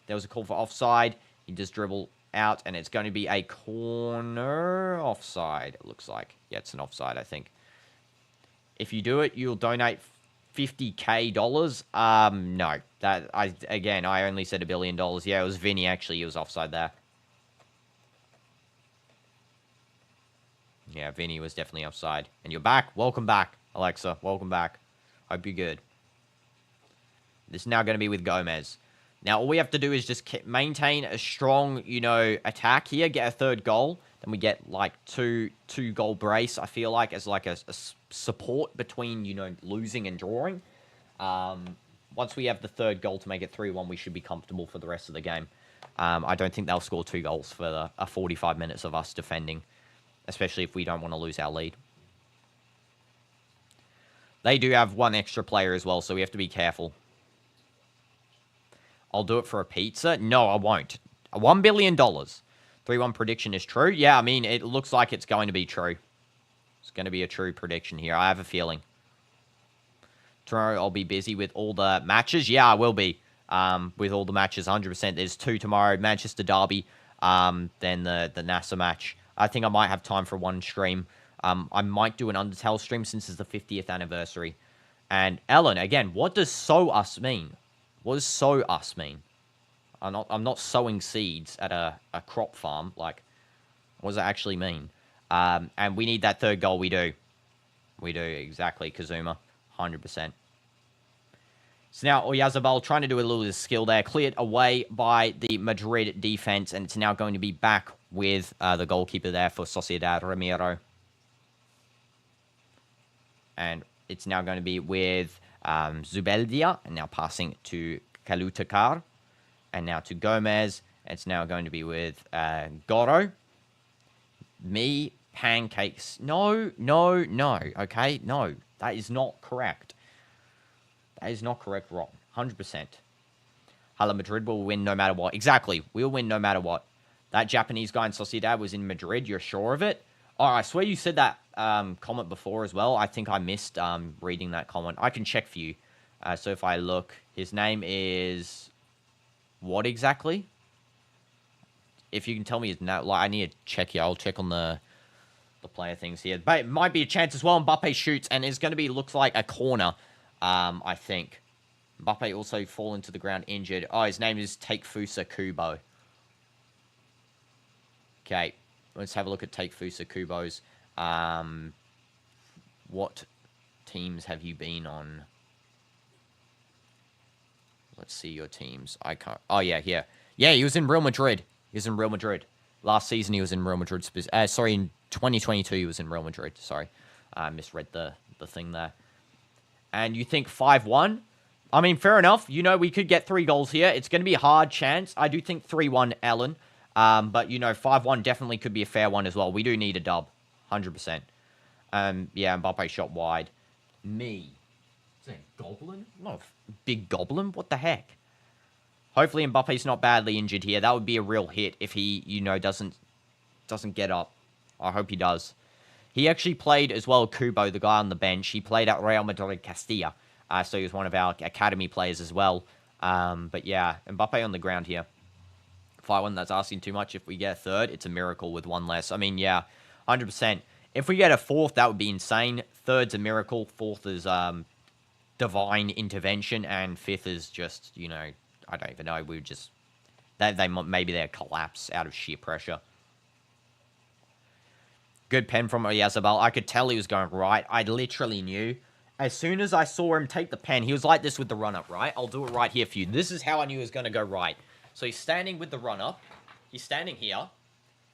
There was a call for offside. He just dribbled out, and it's going to be a corner offside, it looks like. Yeah, it's an offside, I think. If you do it, you'll donate $50K. No. I only said $1 billion. Yeah, it was Vinny, actually. He was offside there. Yeah, Vinny was definitely offside. And you're back. Welcome back, Alexa. Welcome back. Hope you're good. This is now going to be with Gomez. Now, all we have to do is just maintain a strong, you know, attack here, get a third goal. Then we get, like, two-goal brace, I feel like, as, like, a support between, you know, losing and drawing. Once we have the third goal to make it 3-1, we should be comfortable for the rest of the game. I don't think they'll score 2 goals for 45 minutes of us defending, especially if we don't want to lose our lead. They do have one extra player as well, so we have to be careful. I'll do it for a pizza. No, I won't. $1 billion. 3-1 prediction is true. Yeah, I mean, it looks like it's going to be true. It's going to be a true prediction here. I have a feeling. Tomorrow I'll be busy with all the matches. Yeah, I will be. With all the matches, 100%. There's 2 tomorrow. Manchester Derby. Then the NASA match. I think I might have time for one stream. I might do an Undertale stream since it's the 50th anniversary. And Ellen, again, what does "so us" mean? What does sow us mean? I'm not sowing seeds at a crop farm. Like, what does that actually mean? And we need that third goal. We do. We do, exactly, Kazuma. 100%. So now Oyarzabal trying to do a little bit of skill there. Cleared away by the Madrid defense, and it's now going to be back with the goalkeeper there for Sociedad, Ramiro. And it's now going to be with Zubeldia, and now passing to Kalutakar, and now to Gomez. It's now going to be with Goro. Me, pancakes. No, no, no. Okay, no. That is not correct. That is not correct. Wrong. 100%. Hala Madrid will win no matter what. Exactly. We'll win no matter what. That Japanese guy in Sociedad was in Madrid. You're sure of it? Oh, I swear you said that comment before as well. I think I missed reading that comment. I can check for you. So if I look, his name is... What exactly? If you can tell me his name. Like, I need to check here. I'll check on the player things here. But it might be a chance as well. Mbappe shoots, and it's going to be, looks like a corner, I think. Mbappe also fallen to the ground injured. Oh, his name is Takefusa Kubo. Okay, let's have a look at Takefusa Kubo's. What teams have you been on? Let's see your teams. I can't... Oh, yeah, here. Yeah, he was in Real Madrid. He was in Real Madrid. Last season, he was in Real Madrid. Sorry, in 2022, he was in Real Madrid. Sorry. I misread the thing there. And you think 5-1? I mean, fair enough. You know, we could get 3 goals here. It's going to be a hard chance. I do think 3-1, Ellen. But, you know, 5-1 definitely could be a fair one as well. We do need a dub. 100%. Yeah, Mbappe shot wide. Me. Is that a goblin? Not a big goblin? What the heck? Hopefully Mbappe's not badly injured here. That would be a real hit if he, you know, doesn't get up. I hope he does. He actually played as well, Kubo, the guy on the bench. He played at Real Madrid Castilla. So he was one of our academy players as well. But yeah, Mbappe on the ground here. 5-1, that's asking too much. If we get a third, it's a miracle with one less. I mean, yeah, 100%. If we get a fourth, that would be insane. Third's a miracle. Fourth is divine intervention. And fifth is just, you know, I don't even know. We would just... maybe they'll collapse out of sheer pressure. Good pen from Oyarzabal. I could tell he was going right. I literally knew. As soon as I saw him take the pen, he was like this with the run-up, right? I'll do it right here for you. This is how I knew he was going to go right. So he's standing with the run-up. He's standing here.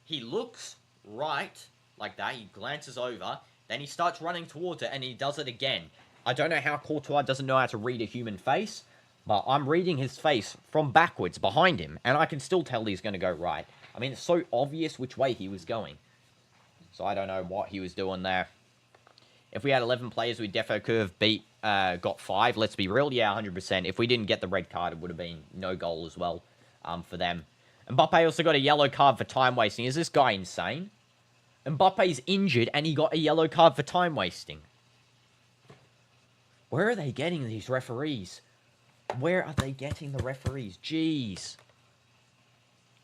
He looks right, like that. He glances over. Then he starts running towards it, and he does it again. I don't know how Courtois doesn't know how to read a human face, but I'm reading his face from backwards behind him, and I can still tell he's going to go right. I mean, it's so obvious which way he was going. So I don't know what he was doing there. If we had 11 players, we defo could have got 5. Let's be real. Yeah, 100%. If we didn't get the red card, it would have been no goal as well for them. Mbappe also got a yellow card for time wasting. Is this guy insane? Mbappe's injured and he got a yellow card for time wasting. Where are they getting these referees? Where are they getting the referees? Jeez.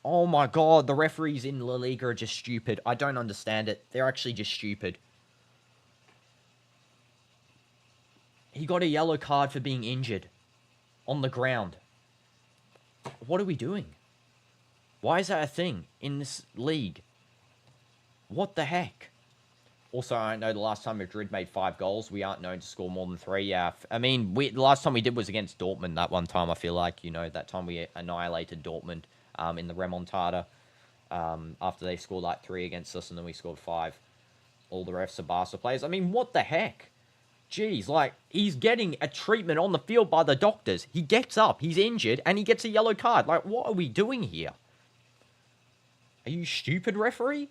Oh my god, the referees in La Liga are just stupid. I don't understand it. They're actually just stupid. He got a yellow card for being injured. On the ground. What are we doing? Why is that a thing in this league? What the heck? Also, I know the last time Madrid made 5 goals, we aren't known to score more than 3. Yeah, I mean, the last time we did was against Dortmund that one time, I feel like. You know, that time we annihilated Dortmund in the remontada. After they scored like 3 against us, and then we scored 5. All the refs are Barca players. I mean, what the heck? Jeez, like, he's getting a treatment on the field by the doctors. He gets up, he's injured, and he gets a yellow card. Like, what are we doing here? Are you stupid, referee?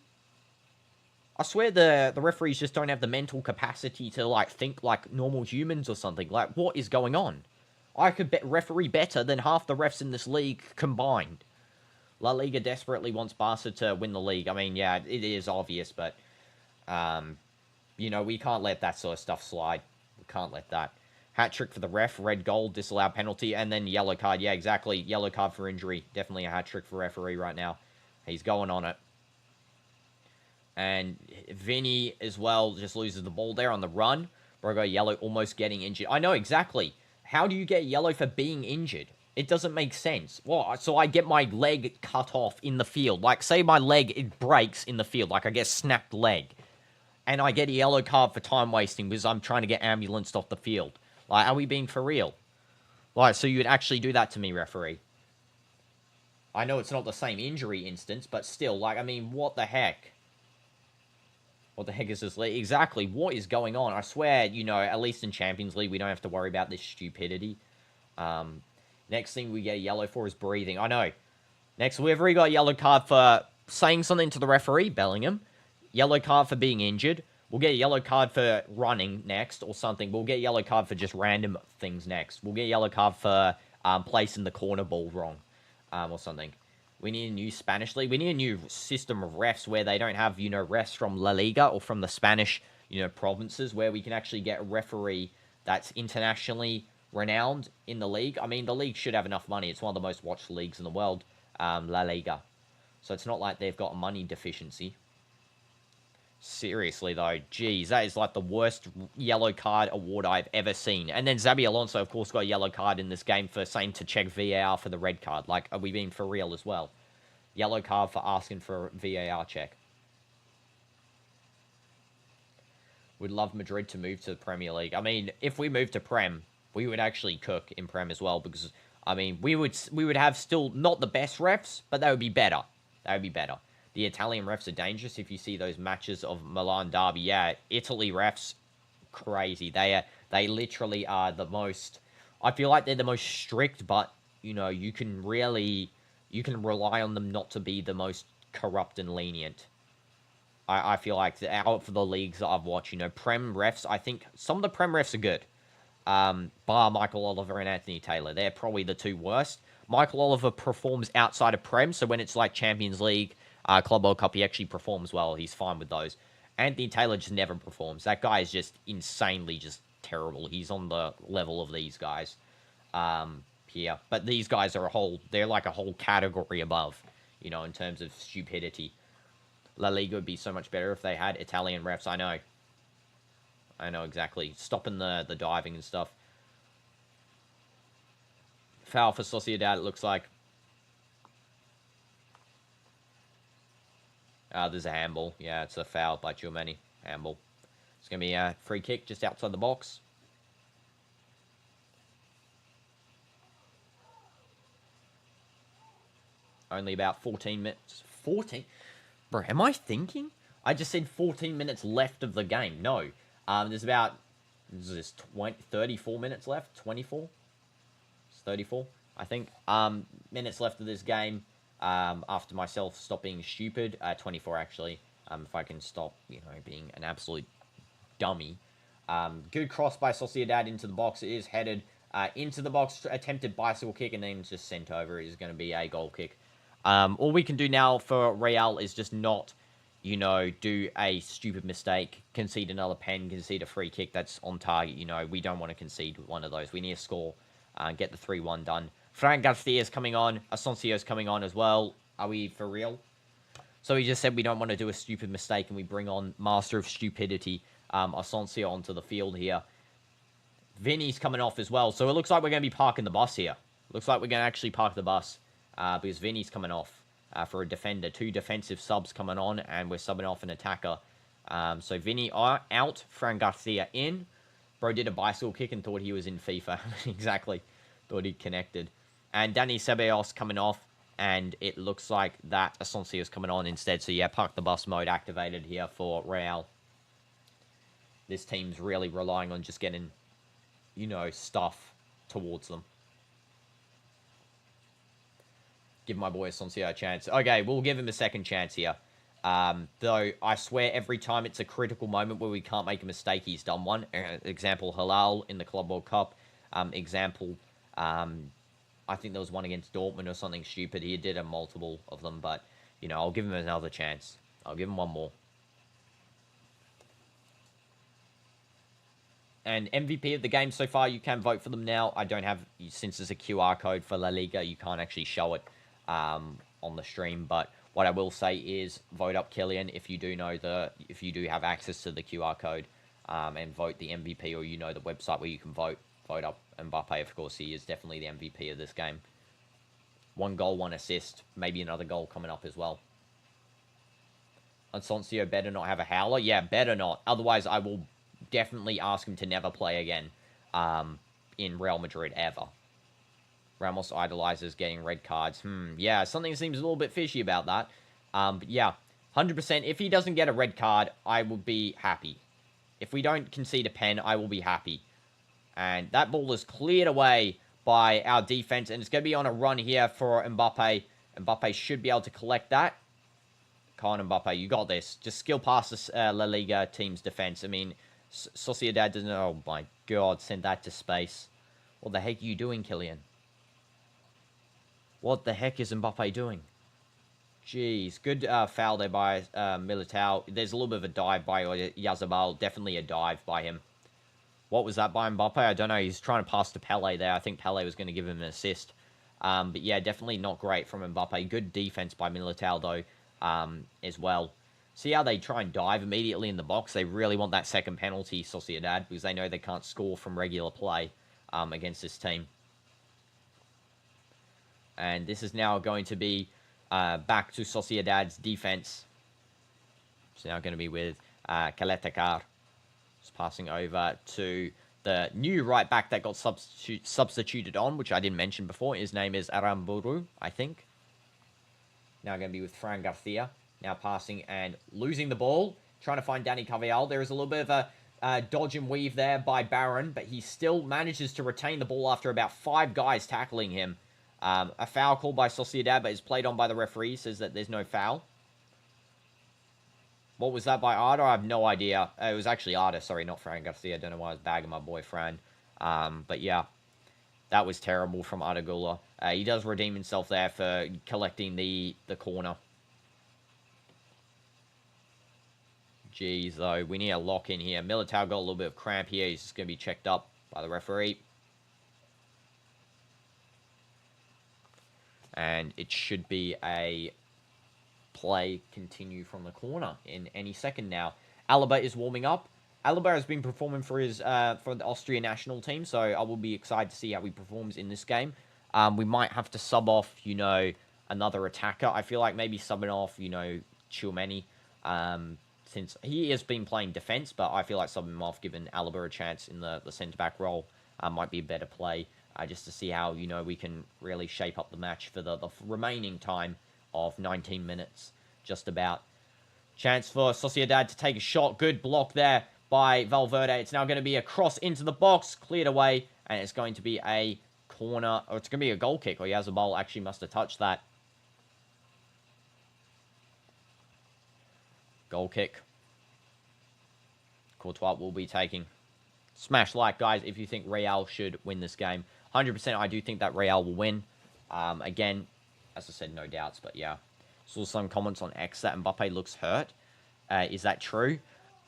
I swear the referees just don't have the mental capacity to, like, think like normal humans or something. Like, what is going on? I could referee better than half the refs in this league combined. La Liga desperately wants Barca to win the league. I mean, yeah, it is obvious, but, you know, we can't let that sort of stuff slide. We can't let that. Hat-trick for the ref, red goal, disallowed penalty, and then yellow card. Yeah, exactly, yellow card for injury. Definitely a hat-trick for referee right now. He's going on it. And Vinny as well just loses the ball there on the run. Brogo yellow almost getting injured. I know exactly. How do you get yellow for being injured? It doesn't make sense. Well, so I get my leg cut off in the field. Like, say my leg, it breaks in the field. Like, I get snapped leg. And I get a yellow card for time wasting because I'm trying to get ambulanced off the field. Like, are we being for real? Like, so you'd actually do that to me, referee? I know it's not the same injury instance, but still, like, I mean, what the heck? What the heck is this league? Exactly, what is going on? I swear, you know, at least in Champions League, we don't have to worry about this stupidity. Next thing we get a yellow for is breathing. I know. Next, we've already got a yellow card for saying something to the referee, Bellingham. Yellow card for being injured. We'll get a yellow card for running next or something. We'll get a yellow card for just random things next. We'll get a yellow card for placing the corner ball wrong or something. We need a new Spanish league. We need a new system of refs where they don't have, you know, refs from La Liga or from the Spanish, you know, provinces where we can actually get a referee that's internationally renowned in the league. I mean, the league should have enough money. It's one of the most watched leagues in the world, La Liga. So it's not like they've got a money deficiency. Seriously, though, geez, that is like the worst yellow card award I've ever seen. And then Xabi Alonso, of course, got a yellow card in this game for saying to check VAR for the red card. Like, are we being for real as well? Yellow card for asking for a VAR check. Would love Madrid to move to the Premier League. I mean, if we move to Prem, we would actually cook in Prem as well because, I mean, we would have still not the best refs, but they would be better. They would be better. The Italian refs are dangerous. If you see those matches of Milan Derby, yeah, Italy refs, crazy. They literally are the most. I feel like they're the most strict, but you know you can rely on them not to be the most corrupt and lenient. I feel like out for the leagues that I've watched, you know, Prem refs. I think some of the Prem refs are good. Bar Michael Oliver and Anthony Taylor, they're probably the two worst. Michael Oliver performs outside of Prem, so when it's like Champions League. Club World Cup, he actually performs well. He's fine with those. Anthony Taylor just never performs. That guy is just insanely just terrible. He's on the level of these guys here. But these guys are they're like a whole category above, you know, in terms of stupidity. La Liga would be so much better if they had Italian refs. I know exactly. Stopping the diving and stuff. Foul for Sociedad, it looks like. There's a handball. Yeah, it's a foul by Tchouaméni. Handball. It's going to be a free kick just outside the box. Only about 14 minutes. 14? Bro, am I thinking? I just said 14 minutes left of the game. No. There's about 34 minutes left. 24? It's 34, I think. Minutes left of this game. After myself stop being stupid, 24 actually, if I can stop, you know, being an absolute dummy. Good cross by Sociedad into the box. It is headed into the box, attempted bicycle kick, and then just sent over. It is going to be a goal kick. All we can do now for Real is just not, you know, do a stupid mistake, concede another pen, concede a free kick that's on target. You know, we don't want to concede one of those. We need to score, get the 3-1 done. Frank Garcia's coming on. Asensio's coming on as well. Are we for real? So he just said we don't want to do a stupid mistake, and we bring on Master of Stupidity, Asensio, onto the field here. Vinny's coming off as well. So it looks like we're going to be parking the bus here. Looks like we're going to actually park the bus because Vinny's coming off for a defender. 2 defensive subs coming on, and we're subbing off an attacker. So Vinny out, Frank Garcia in. Bro did a bicycle kick and thought he was in FIFA. Exactly. Thought he connected. And Dani Ceballos coming off, and it looks like that Asensio is coming on instead. So yeah, park the bus mode activated here for Real. This team's really relying on just getting, you know, stuff towards them. Give my boy Asensio a chance. Okay, we'll give him a second chance here. Though I swear every time it's a critical moment where we can't make a mistake, he's done one. Example, Halal in the Club World Cup. Example, I think there was one against Dortmund or something stupid. He did a multiple of them, but, you know, I'll give him another chance. I'll give him one more. And MVP of the game so far, you can vote for them now. I don't have, since there's a QR code for La Liga, you can't actually show it on the stream. But what I will say is vote up Kylian if you do know if you do have access to the QR code and vote the MVP, or you know the website where you can vote vote up Mbappe. Of course, he is definitely the MVP of this game. 1 goal, 1 assist. Maybe another goal coming up as well. Asensio better not have a howler. Yeah, better not. Otherwise, I will definitely ask him to never play again in Real Madrid ever. Ramos idolizes getting red cards. Yeah, something seems a little bit fishy about that. But yeah, 100%. If he doesn't get a red card, I will be happy. If we don't concede a pen, I will be happy. And that ball is cleared away by our defense. And it's going to be on a run here for Mbappe. Mbappe should be able to collect that. Come on, Mbappe, you got this. Just skill past this La Liga team's defense. I mean, Sociedad doesn't... Oh, my God. Send that to space. What the heck are you doing, Kylian? What the heck is Mbappe doing? Jeez. Good foul there by Militao. There's a little bit of a dive by Yazabal. Definitely a dive by him. What was that by Mbappe? I don't know. He's trying to pass to Pele there. I think Pele was going to give him an assist. But yeah, definitely not great from Mbappe. Good defense by Militao, though, as well. See how they try and dive immediately in the box? They really want that second penalty, Sociedad, because they know they can't score from regular play against this team. And this is now going to be back to Sociedad's defense. It's now going to be with Kaletakar. Just passing over to the new right back that got substituted on, which I didn't mention before. His name is Aramburu, I think. Now going to be with Fran Garcia. Now passing and losing the ball. Trying to find Danny Carvajal. There is a little bit of a dodge and weave there by Barron, but he still manages to retain the ball after about 5 guys tackling him. A foul called by Sociedad, but it's played on by the referee. Says that there's no foul. What was that by Arda? I have no idea. It was actually Arda. Sorry, not Fran Garcia. I don't know why I was bagging my boy Fran. But yeah, that was terrible from Arda Güler. He does redeem himself there for collecting the corner. Jeez, though. We need a lock in here. Militao got a little bit of cramp here. He's just going to be checked up by the referee. And it should be a play continue from the corner in any second now. Alaba is warming up. Alaba has been performing for his for the Austrian national team, so I will be excited to see how he performs in this game. We might have to sub off, you know, another attacker. I feel like maybe subbing off, you know, Tchouameni, since he has been playing defense, but I feel like subbing him off, giving Alaba a chance in the centre-back role, might be a better play, just to see how, you know, we can really shape up the match for the remaining time of 19 minutes, just about. Chance for Sociedad to take a shot. Good block there by Valverde. It's now going to be a cross into the box, cleared away, and it's going to be a corner, or it's going to be a goal kick, or Yazabal actually must have touched that. Goal kick. Courtois will be taking. Smash like, guys, if you think Real should win this game. 100% I do think that Real will win. Again, as I said, no doubts, but yeah. Saw some comments on X that Mbappe looks hurt. Is that true?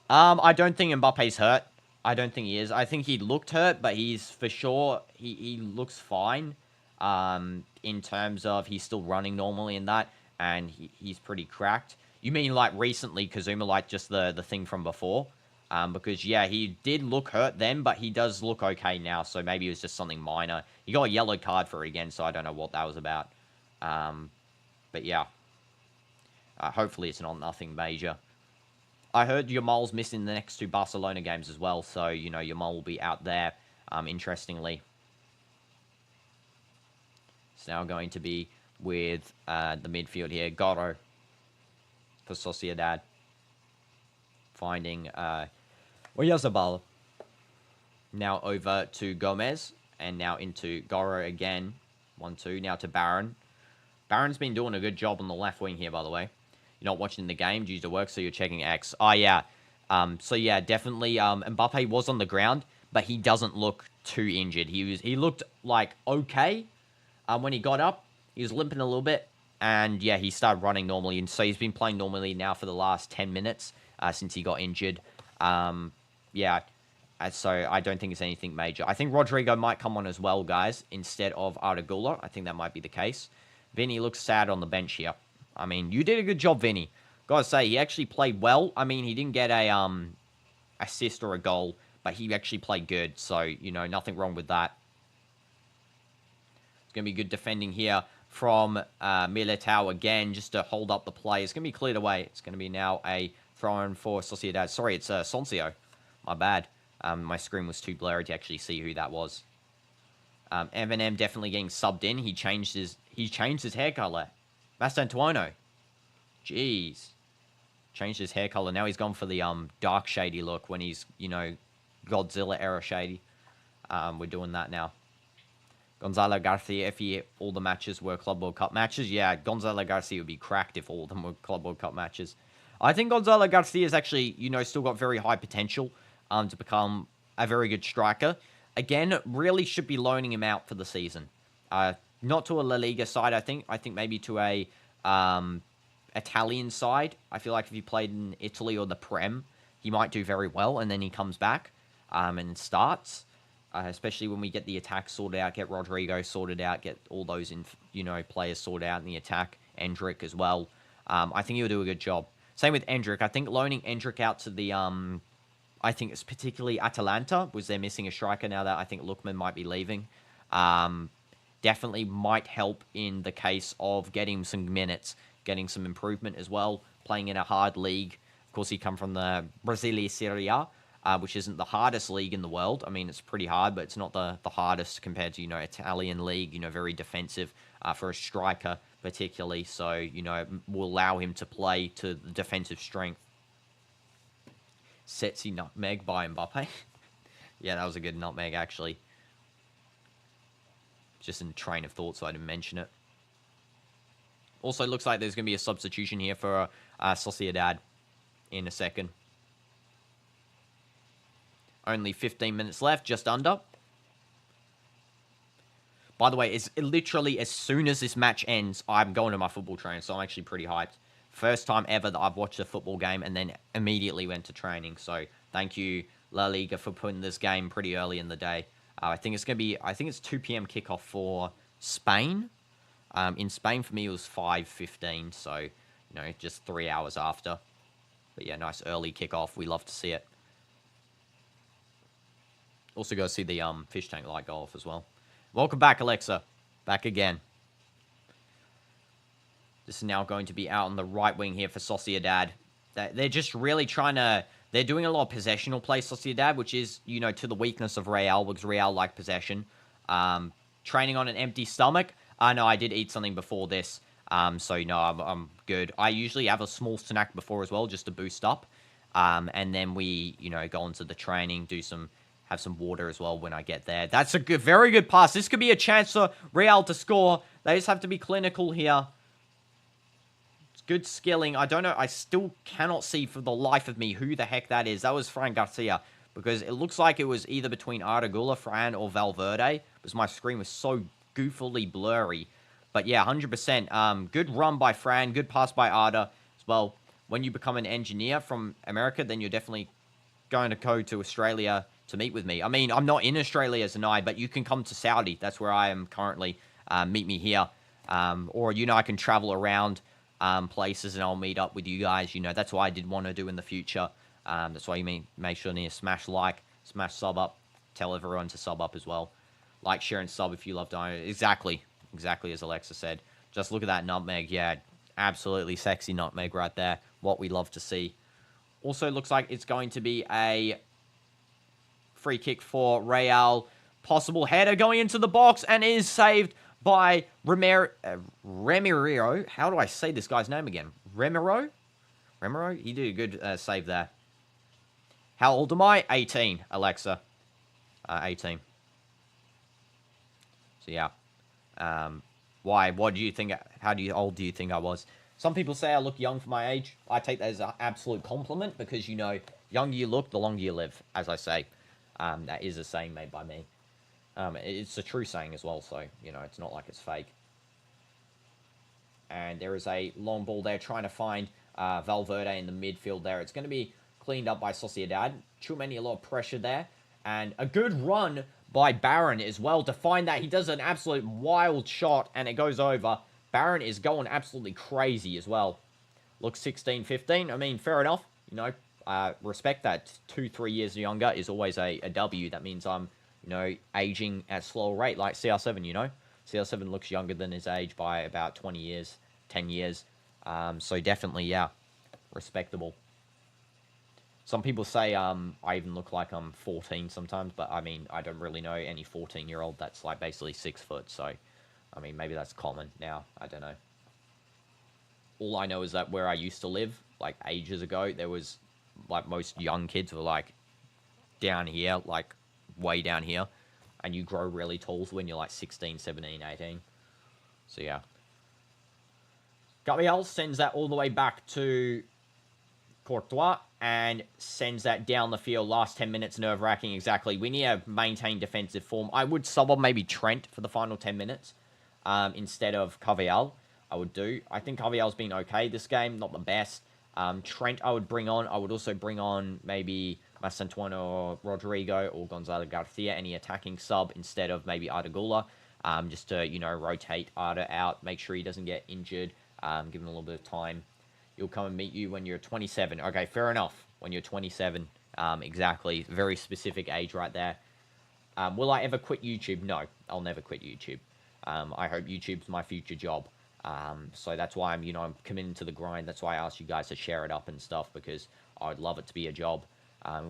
I don't think Mbappe's hurt. I don't think he is. I think he looked hurt, but he's for sure, he looks fine. In terms of he's still running normally in that, and he's pretty cracked. You mean like recently, Kazuma, like just the thing from before? Because, yeah, he did look hurt then, but he does look okay now, so maybe it was just something minor. He got a yellow card for it again, so I don't know what that was about. But, yeah. Hopefully it's not nothing major. I heard Yamal's missing the next 2 Barcelona games as well, so, you know, Yamal will be out there, interestingly. It's now going to be with the midfield here. Goro for Sociedad. Finding Oyazabal. Now over to Gomez. And now into Goro again. 1-2. Now to Barron. Barron's been doing a good job on the left wing here, by the way. You're not watching the game due to work, so you're checking X. Oh, yeah. So, yeah, definitely Mbappe was on the ground, but he doesn't look too injured. He looked, like, okay when he got up. He was limping a little bit, and, yeah, he started running normally. And so he's been playing normally now for the last 10 minutes since he got injured. Yeah, so I don't think it's anything major. I think Rodrigo might come on as well, guys, instead of Arda Güler. I think that might be the case. Vinny looks sad on the bench here. I mean, you did a good job, Vinny. Gotta say, he actually played well. I mean, he didn't get a assist or a goal, but he actually played good. So, you know, nothing wrong with that. It's going to be good defending here from Militao again, just to hold up the play. It's going to be cleared away. It's going to be now a throw-in for Sociedad. Sorry, it's Soncio. My bad. My screen was too blurry to actually see who that was. M definitely getting subbed in. He changed his hair color. Mastantuono. Jeez. Changed his hair color. Now he's gone for the dark shady look when he's, you know, Godzilla era shady. We're doing that now. Gonzalo Garcia, if all the matches were Club World Cup matches, yeah, Gonzalo Garcia would be cracked if all of them were Club World Cup matches. I think Gonzalo Garcia has actually, you know, still got very high potential to become a very good striker. Again, really should be loaning him out for the season. Not to a La Liga side, I think. I think maybe to a Italian side. I feel like if he played in Italy or the Prem, he might do very well, and then he comes back and starts. Especially when we get the attack sorted out, get Rodrigo sorted out, get all those players sorted out in the attack. Endrick as well. I think he'll do a good job. Same with Endrick. I think loaning Endrick out to the I think it's particularly Atalanta, was they're missing a striker now that I think Lookman might be leaving. Definitely might help in the case of getting some minutes, getting some improvement as well, playing in a hard league. Of course, he come from the Brasilia Serie A, which isn't the hardest league in the world. I mean, it's pretty hard, but it's not the hardest compared to, you know, Italian league, you know, very defensive for a striker particularly. So, you know, will allow him to play to the defensive strength. Setsy nutmeg by Mbappe. Yeah, that was a good nutmeg, actually. Just in train of thought, so I didn't mention it. Also, looks like there's going to be a substitution here for Sociedad in a second. Only 15 minutes left, just under. By the way, it's literally as soon as this match ends, I'm going to my football training, so I'm actually pretty hyped. First time ever that I've watched a football game and then immediately went to training. So thank you, La Liga, for putting this game pretty early in the day. I think it's going to be, I think it's 2 p.m. kickoff for Spain. In Spain, for me, it was 5:15. So, you know, just 3 hours after. But yeah, nice early kickoff. We love to see it. Also go see the fish tank light go off as well. Welcome back, Alexa. Back again. This is now going to be out on the right wing here for Sociedad. They're just really trying to... They're doing a lot of possessional play, Sociedad, which is, you know, to the weakness of Real, because Real like possession. Training on an empty stomach. No, I did eat something before this. So, you know, I'm good. I usually have a small snack before as well, just to boost up. And then we, you know, go into the training, have some water as well when I get there. That's a good, very good pass. This could be a chance for Real to score. They just have to be clinical here. Good skilling. I don't know. I still cannot see for the life of me who the heck that is. That was Fran Garcia. Because it looks like it was either between Arda Fran, or Valverde. Because my screen was so goofily blurry. But yeah, 100%. Good run by Fran. Good pass by Arda as well. When you become an engineer from America, then you're definitely going to go to Australia to meet with me. I mean, I'm not in Australia tonight, but you can come to Saudi. That's where I am currently. Meet me here. Or, you know, I can travel around places and I'll meet up with you guys. You know, that's what I did want to do in the future. That's why you make sure to smash like, smash sub up, tell everyone to sub up as well. Like, share, and sub if you love Dino. Exactly as Alexa said. Just look at that nutmeg. Yeah, absolutely sexy nutmeg right there. What we love to see. Also looks like it's going to be a free kick for Real. Possible header going into the box and is saved by Remiro. How do I say this guy's name again? Remiro? He did a good save there. How old am I? 18, Alexa. 18. So, yeah. Why? What do you think? How old do you think I was? Some people say I look young for my age. I take that as an absolute compliment because, you know, younger you look, the longer you live, as I say. That is a saying made by me. It's a true saying as well, so, you know, it's not like it's fake. And there is a long ball there trying to find Valverde in the midfield there. It's going to be cleaned up by Sociedad. Tchouameni, a lot of pressure there. And a good run by Barron as well to find that. He does an absolute wild shot and it goes over. Barron is going absolutely crazy as well. Looks 16-15. I mean, fair enough. You know, respect that. 2-3 years younger is always a W. That means I'm, aging at slower rate, like CR7, CR7 looks younger than his age by about 20 years, 10 years. So definitely, yeah, respectable. Some people say I even look like I'm 14 sometimes, but I mean, I don't really know any 14-year-old that's like basically 6 foot. So, I mean, maybe that's common now. I don't know. All I know is that where I used to live, like ages ago, there was like most young kids were like down here, like way down here. And you grow really tall when you're like 16, 17, 18. So, yeah. Gabriel sends that all the way back to Courtois and sends that down the field. Last 10 minutes, nerve-wracking, exactly. We need to maintain defensive form. I would sub on maybe Trent for the final 10 minutes instead of Carvajal. I would do. I think Carvajal's been okay this game, not the best. Trent I would bring on. I would also bring on maybe Masantuano or Rodrigo or Gonzalo Garcia, any attacking sub instead of maybe Ardagula, just to, rotate Arda out, make sure he doesn't get injured, give him a little bit of time. He'll come and meet you when you're 27. Okay, fair enough. When you're 27. Exactly. Very specific age right there. Will I ever quit YouTube? No, I'll never quit YouTube. I hope YouTube's my future job. So that's why I'm committed to the grind. That's why I asked you guys to share it up and stuff, because I'd love it to be a job.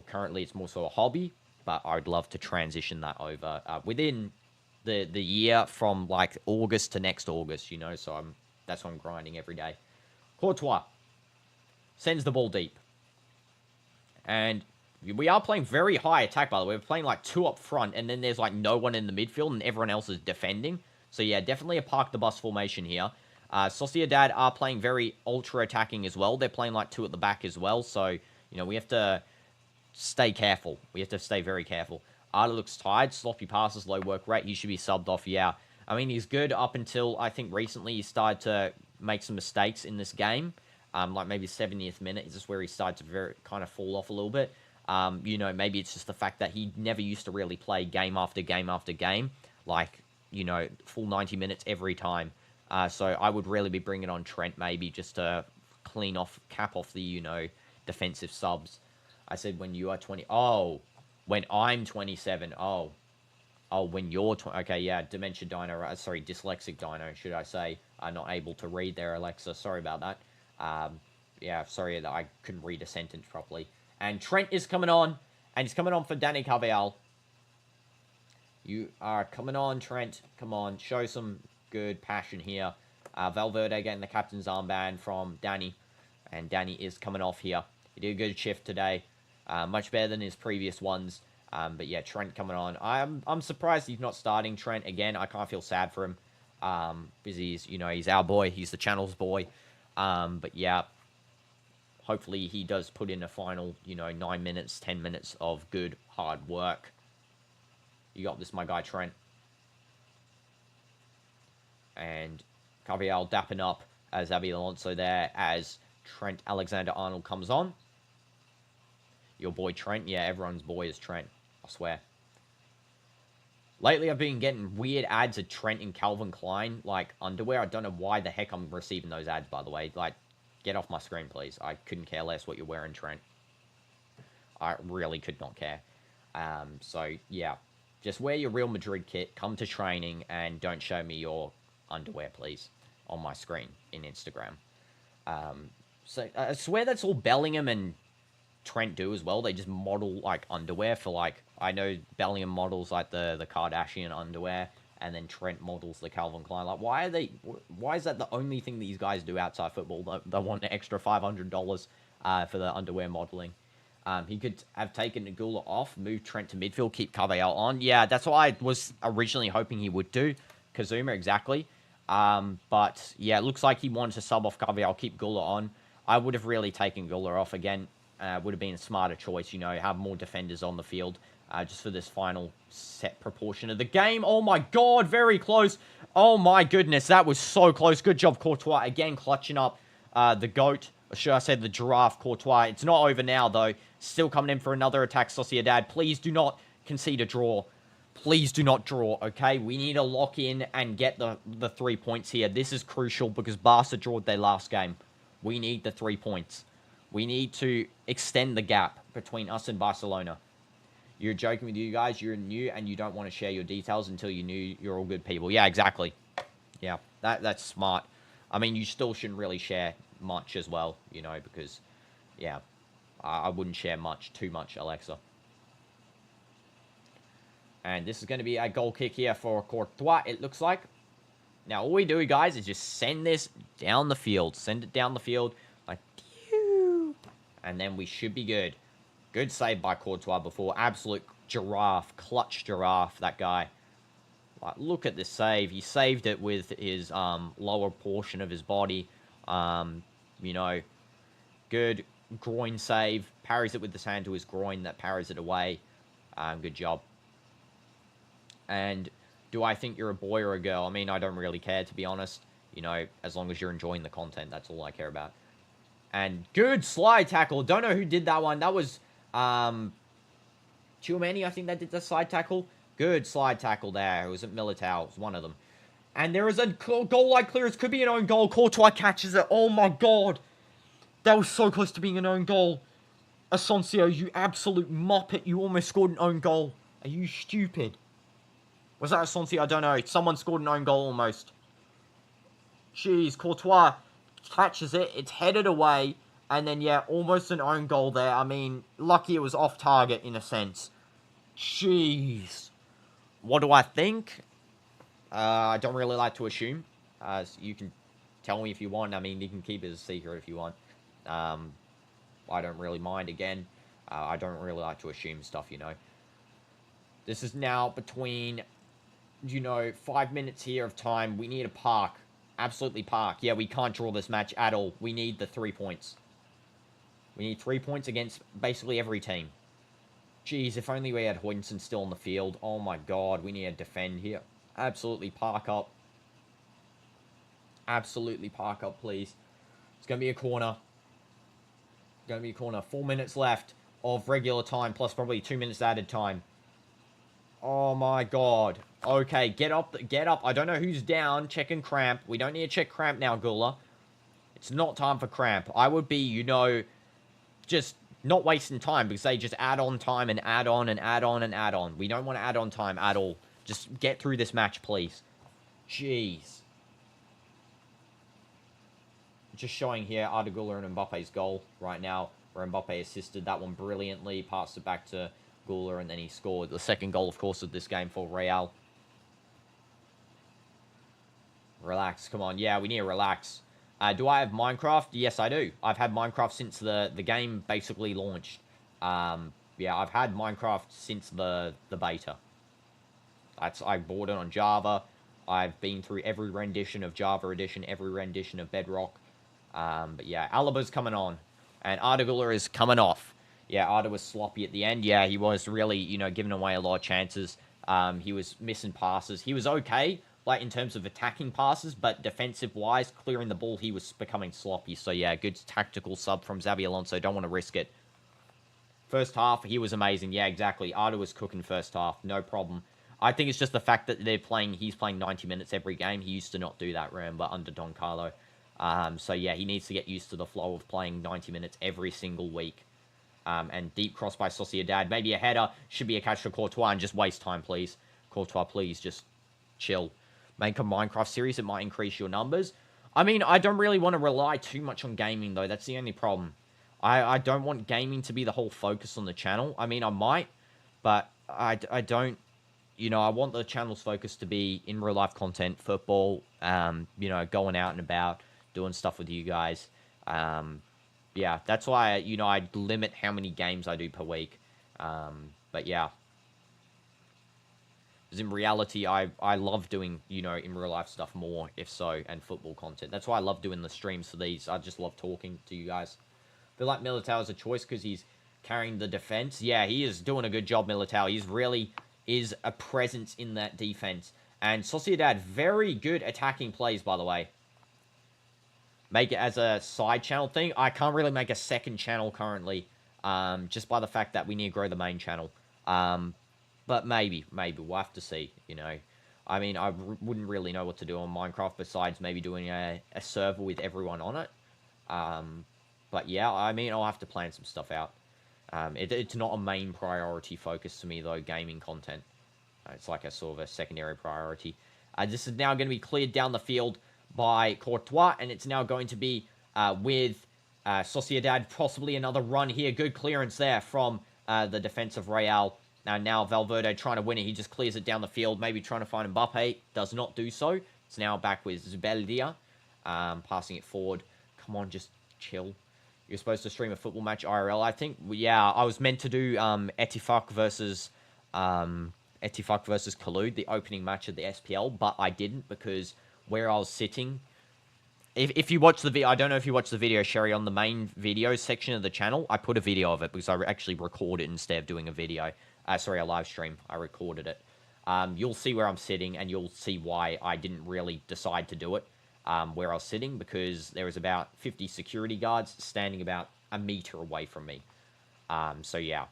Currently, it's more so a hobby, but I'd love to transition that over within the year from like August to next August, so that's why I'm grinding every day. Courtois sends the ball deep. And we are playing very high attack, by the way. We're playing like 2 up front, and then there's like no one in the midfield, and everyone else is defending. So yeah, definitely a park the bus formation here. Sociedad are playing very ultra attacking as well. They're playing like 2 at the back as well. So, we have to stay careful. We have to stay very careful. Arda looks tired. Sloppy passes, low work rate. He should be subbed off, yeah. I mean, he's good up until, I think, recently he started to make some mistakes in this game. Like maybe 70th minute is just where he started to kind of fall off a little bit. Maybe it's just the fact that he never used to really play game after game after game. Like, full 90 minutes every time. So I would really be bringing on Trent maybe just to cap off the, defensive subs. I said when you are 20. Oh, when I'm 27. Oh, when you're 20. Okay, yeah, Dementia Dino. Sorry, Dyslexic Dino, should I say. I'm not able to read there, Alexa. Sorry about that. Yeah, sorry that I couldn't read a sentence properly. And Trent is coming on. And he's coming on for Dani Carvajal. You are coming on, Trent. Come on, show some good passion here. Valverde getting the captain's armband from Dani. And Dani is coming off here. He did a good shift today. Much better than his previous ones. But yeah, Trent coming on. I'm surprised he's not starting Trent. Again, I can't feel sad for him. Because he's our boy. He's the channel's boy. But yeah, hopefully he does put in a final, 9 minutes, 10 minutes of good, hard work. You got this, my guy, Trent. And Carvajal dapping up as Xabi Alonso there as Trent Alexander-Arnold comes on. Your boy Trent. Yeah, everyone's boy is Trent. I swear. Lately, I've been getting weird ads of Trent and Calvin Klein, like, underwear. I don't know why the heck I'm receiving those ads, by the way. Like, get off my screen, please. I couldn't care less what you're wearing, Trent. I really could not care. So, yeah. Just wear your Real Madrid kit, come to training, and don't show me your underwear, please, on my screen in Instagram. So, I swear that's all Bellingham and Trent do as well. They just model, like, underwear for, like, I know Bellingham models, like, the Kardashian underwear, and then Trent models the Calvin Klein. Like, why is that the only thing these guys do outside football? They want an extra $500 for the underwear modeling. He could have taken Nagula off, moved Trent to midfield, keep Carvajal on. Yeah, that's what I was originally hoping he would do. Kazuma, exactly. But, yeah, it looks like he wanted to sub off Carvajal, keep Gula on. I would have really taken Gula off again. Would have been a smarter choice, have more defenders on the field just for this final set proportion of the game. Oh, my God, very close. Oh, my goodness, that was so close. Good job, Courtois, again, clutching up the GOAT. Or should I say the giraffe, Courtois. It's not over now, though. Still coming in for another attack, Sociedad. Please do not concede a draw. Please do not draw, okay? We need to lock in and get the 3 points here. This is crucial because Barca drawed their last game. We need the 3 points. We need to extend the gap between us and Barcelona. You're joking with you guys. You're new and you don't want to share your details until you knew you're all good people. Yeah, exactly. Yeah, that's smart. I mean, you still shouldn't really share much as well, you know, because, yeah, I wouldn't share too much, Alexa. And this is going to be a goal kick here for Courtois, it looks like. Now, all we do, guys, is just send this down the field. Send it down the field, like, and then we should be good. Good save by Courtois before. Absolute giraffe, clutch giraffe, that guy. Like, look at this save. He saved it with his lower portion of his body. You know, good groin save. Parries it with his hand to his groin. That parries it away. Good job. And do I think you're a boy or a girl? I mean, I don't really care, to be honest. You know, as long as you're enjoying the content, that's all I care about. And good slide tackle. Don't know who did that one. That was Chouameni, I think that did the slide tackle. Good slide tackle there. It was at Militao. It was one of them. And there is a goal line clearance. Could be an own goal. Courtois catches it. Oh my god. That was so close to being an own goal. Asensio, you absolute muppet. You almost scored an own goal. Are you stupid? Was that Asensio? I don't know. Someone scored an own goal almost. Jeez, Courtois catches it. It's headed away. And then, yeah, almost an own goal there. I mean, lucky it was off target in a sense. Jeez. What do I think? I don't really like to assume. So you can tell me if you want. I mean, you can keep it as a secret if you want. I don't really mind. Again, I don't really like to assume stuff, you know. This is now between, you know, 5 minutes here of time. We need a park. Absolutely park. Yeah, we can't draw this match at all. We need the 3 points. We need 3 points against basically every team. Jeez, if only we had Hoyinson still on the field. Oh my god, we need to defend here. Absolutely park up. Absolutely park up, please. It's going to be a corner. Going to be a corner. 4 minutes left of regular time, plus probably 2 minutes added time. Oh my god. Okay, get up, get up. I don't know who's down. Checking cramp. We don't need to check cramp now, Gula. It's not time for cramp. I would be, you know, just not wasting time, because they just add on time and add on and add on and add on. We don't want to add on time at all. Just get through this match, please. Jeez. Just showing here Arda Güler and Mbappe's goal right now, where Mbappe assisted that one brilliantly, passed it back to Güler, and then he scored the second goal, of course, of this game for Real. Relax, come on. Yeah, we need to relax. Do I have Minecraft? Yes, I do. I've had Minecraft since the game basically launched. Yeah, I've had Minecraft since the beta. I bought it on Java. I've been through every rendition of Java Edition, every rendition of Bedrock. But yeah, Alaba's coming on. And Arda Güler is coming off. Yeah, Arda was sloppy at the end. Yeah, he was really, you know, giving away a lot of chances. He was missing passes. He was okay, like, in terms of attacking passes, but defensive-wise, clearing the ball, he was becoming sloppy. So, yeah, good tactical sub from Xabi Alonso. Don't want to risk it. First half, he was amazing. Yeah, exactly. Arda was cooking first half. No problem. I think it's just the fact that he's playing 90 minutes every game. He used to not do that, remember, under Don Carlo. So, yeah, he needs to get used to the flow of playing 90 minutes every single week. And deep cross by Sociedad. Maybe a header. Should be a catch for Courtois, and just waste time, please. Courtois, please, just chill. Make a Minecraft series. It might increase your numbers. I mean, I don't really want to rely too much on gaming, though. That's the only problem. I don't want gaming to be the whole focus on the channel. I mean, I might, but I don't. You know, I want the channel's focus to be in real life content, football, you know, going out and about, doing stuff with you guys. Yeah, that's why, you know, I limit how many games I do per week. But yeah. Because in reality, I love doing, you know, in real life stuff more, if so, and football content. That's why I love doing the streams for these. I just love talking to you guys. I feel like Militao is a choice because he's carrying the defense. Yeah, he is doing a good job, Militao. He's really is a presence in that defense. And Sociedad, very good attacking plays, by the way. Make it as a side channel thing. I can't really make a second channel currently, just by the fact that we need to grow the main channel. But maybe we'll have to see, you know. I mean, I wouldn't really know what to do on Minecraft besides maybe doing a server with everyone on it. But yeah, I mean, I'll have to plan some stuff out. It's not a main priority focus to me, though, gaming content. It's like a sort of a secondary priority. This is now going to be cleared down the field by Courtois, and it's now going to be with Sociedad. Possibly another run here. Good clearance there from the defense of Real. Now Valverde trying to win it. He just clears it down the field, maybe trying to find Mbappe. Does not do so. It's now back with Zubeldia, passing it forward. Come on, just chill. You're supposed to stream a football match IRL, I think. Yeah, I was meant to do Etifak versus Kalud, the opening match of the SPL, but I didn't because where I was sitting... If you watch the video, I don't know if you watched the video, Sherry, on the main video section of the channel. I put a video of it because I actually recorded it instead of doing a video. Sorry, a live stream. I recorded it. You'll see where I'm sitting, and you'll see why I didn't really decide to do it where I was sitting, because there was about 50 security guards standing about a meter away from me. So, yeah,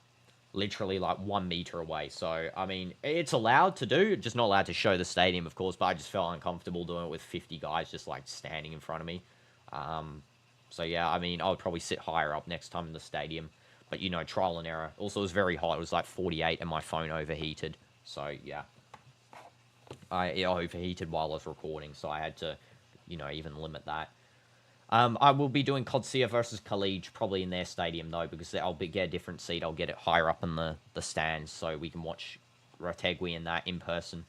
literally like 1 meter away. So, I mean, it's allowed to do, just not allowed to show the stadium, of course, but I just felt uncomfortable doing it with 50 guys just, like, standing in front of me. So, yeah, I mean, I would probably sit higher up next time in the stadium. But, you know, trial and error. Also, it was very hot. It was like 48, and my phone overheated. So, yeah. It overheated while I was recording, so I had to, you know, even limit that. I will be doing Codcia versus Khalij, probably in their stadium, though, because I'll get a different seat. I'll get it higher up in the stands, so we can watch Rotegui and that in person.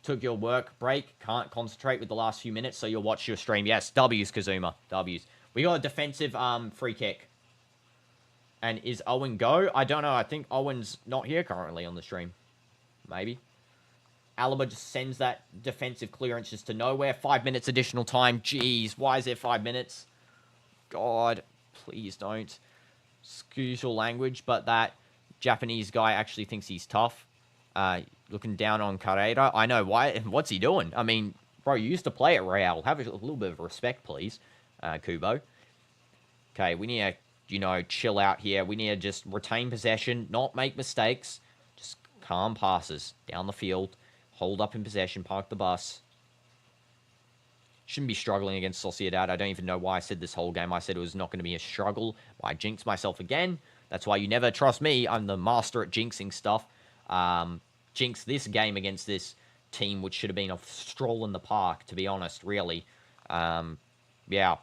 Took your work break. Can't concentrate with the last few minutes, so you'll watch your stream. Yes, W's, Kazuma. W's. We got a defensive free kick. And is Owen go? I don't know. I think Owen's not here currently on the stream. Maybe. Alaba just sends that defensive clearance just to nowhere. 5 minutes additional time. Jeez, why is there 5 minutes? God, please don't. Excuse your language, but that Japanese guy actually thinks he's tough. Looking down on Carrera. I know, why. What's he doing? I mean, bro, you used to play at Real. Have a little bit of respect, please, Kubo. Okay, we need to, you know, chill out here. We need to just retain possession, not make mistakes. Just calm passes down the field. Hold up in possession, park the bus. Shouldn't be struggling against Sociedad. I don't even know why I said this whole game. I said it was not going to be a struggle. I jinxed myself again. That's why you never trust me. I'm the master at jinxing stuff. Jinxed this game against this team, which should have been a stroll in the park, to be honest, really. Yeah.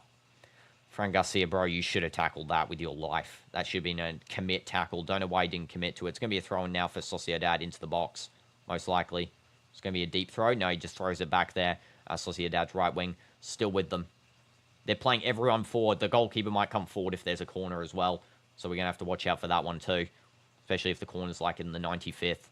Fran Garcia, bro, you should have tackled that with your life. That should have been a commit tackle. Don't know why you didn't commit to it. It's going to be a throw-in now for Sociedad into the box, most likely. It's going to be a deep throw. No, he just throws it back there. Sociedad's right wing, still with them. They're playing everyone forward. The goalkeeper might come forward if there's a corner as well. So we're going to have to watch out for that one too. Especially if the corner's like in the 95th.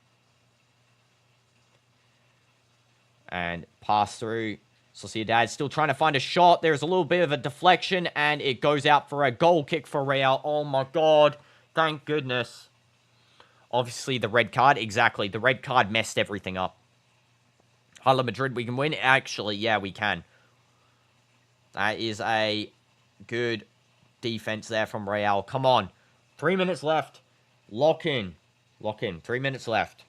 And pass through. Sociedad still trying to find a shot. There's a little bit of a deflection, and it goes out for a goal kick for Real. Oh my god. Thank goodness. Obviously, the red card. Exactly. The red card messed everything up. Hala Madrid, we can win? Actually, yeah, we can. That is a good defense there from Real. Come on. 3 minutes left. Lock in. Lock in. 3 minutes left.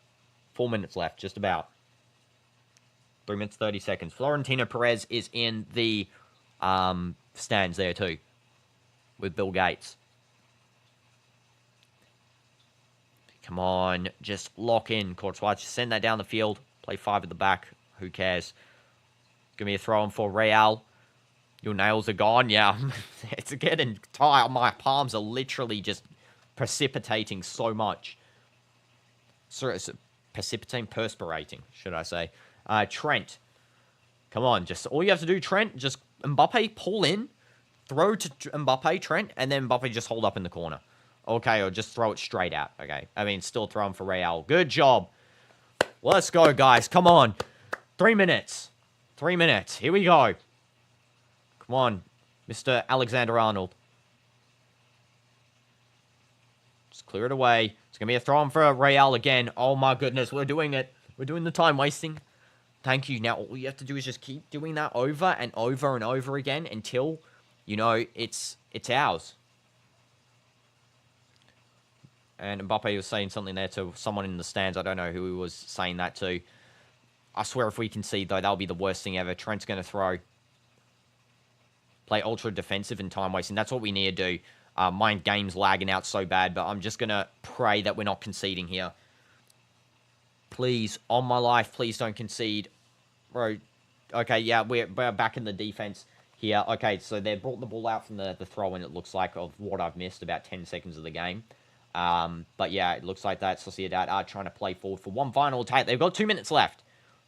4 minutes left, just about. 3 minutes, 30 seconds. Florentino Perez is in the stands there too. With Bill Gates. Come on. Just lock in. Courtois, just send that down the field. Play 5 at the back. Who cares? Give me a throw-in for Real. Your nails are gone. Yeah. It's getting tired. My palms are literally just precipitating so much. Sorry, perspirating, should I say. Trent. Come on, just all you have to do, Trent, just Mbappe pull in, throw to Mbappe, Trent, and then Mbappe just hold up in the corner. Okay, or just throw it straight out. Okay, I mean, still throwing for Real. Good job. Let's go, guys. Come on. 3 minutes. 3 minutes. Here we go. Come on, Mr. Alexander-Arnold. Just clear it away. It's going to be a throw-in for Real again. Oh, my goodness. We're doing it. We're doing the time wasting. Thank you. Now, all you have to do is just keep doing that over and over and over again until, you know, it's ours. And Mbappe was saying something there to someone in the stands. I don't know who he was saying that to. I swear if we concede, though, that'll be the worst thing ever. Trent's going to throw. play ultra defensive and time wasting. That's what we need to do. My game's lagging out so bad, but I'm just going to pray that we're not conceding here. Please, on my life, please don't concede. Bro, okay, yeah, we're back in the defense here. Okay, so they brought the ball out from the throw-in, it looks like, of what I've missed, about 10 seconds of the game. But yeah, it looks like that Sociedad are trying to play forward for one final attack. They've got 2 minutes left.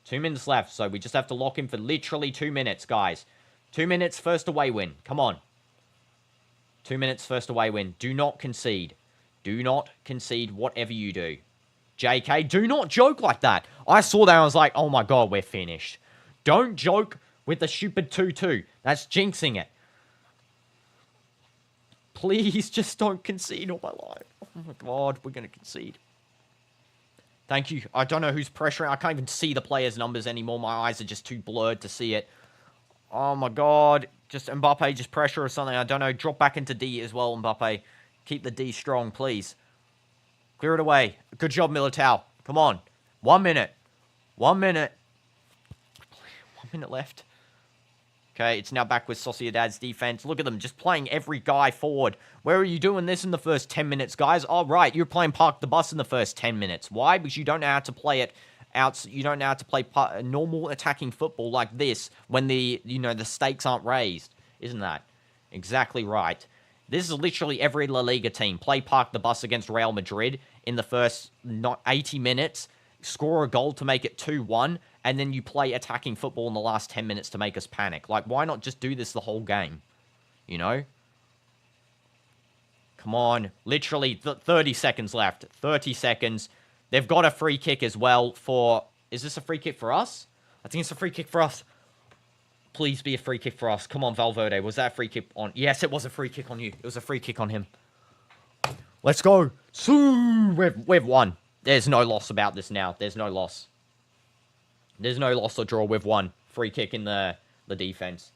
2 minutes left, so we just have to lock in for literally 2 minutes, guys. 2 minutes, first away win. Come on. 2 minutes, first away win. Do not concede. Do not concede whatever you do. JK, do not joke like that. I saw that and I was like, oh my god, we're finished. Don't joke with the stupid 2-2. That's jinxing it. Please just don't concede all my life. Oh my god, we're going to concede. Thank you. I don't know who's pressuring. I can't even see the players' numbers anymore. My eyes are just too blurred to see it. Oh my god. Just Mbappe, just pressure or something. I don't know. Drop back into D as well, Mbappe. Keep the D strong, please. Clear it away. Good job, Militao. Come on. 1 minute. 1 minute. 1 minute left. Okay, it's now back with Sociedad's defense. Look at them, just playing every guy forward. Where are you doing this in the first 10 minutes, guys? Oh, right, you're playing Park the Bus in the first 10 minutes. Why? Because you don't know how to play it out. You don't know how to play normal attacking football like this when the stakes aren't raised. Isn't that exactly right? This is literally every La Liga team. Play Park the Bus against Real Madrid in the first 80 minutes, score a goal to make it 2-1, and then you play attacking football in the last 10 minutes to make us panic. Like, why not just do this the whole game? You know? Come on. Literally 30 seconds left. 30 seconds. They've got a free kick as well for... Is this a free kick for us? I think it's a free kick for us. Please be a free kick for us. Come on, Valverde. Was that a free kick on... Yes, it was a free kick on you. It was a free kick on him. Let's go. We've won. There's no loss about this now. There's no loss. There's no loss or draw. We've won. Free kick in the defense.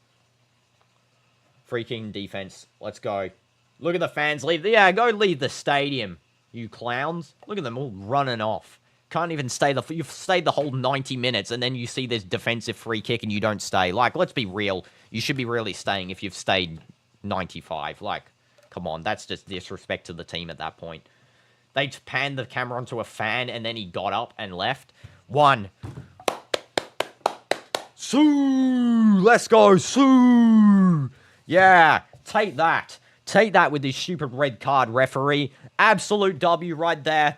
Free kick in defense. Let's go. Look at the fans leave. Yeah, go leave the stadium, you clowns. Look at them all running off. Can't even stay you've stayed the whole 90 minutes, and then you see this defensive free kick and you don't stay. Like, let's be real. You should be really staying if you've stayed 95. Like, come on. That's just disrespect to the team at that point. They panned the camera onto a fan, and then he got up and left. 1. Sue! Let's go, Sue! Yeah, take that. Take that with this stupid red card, referee. Absolute W right there.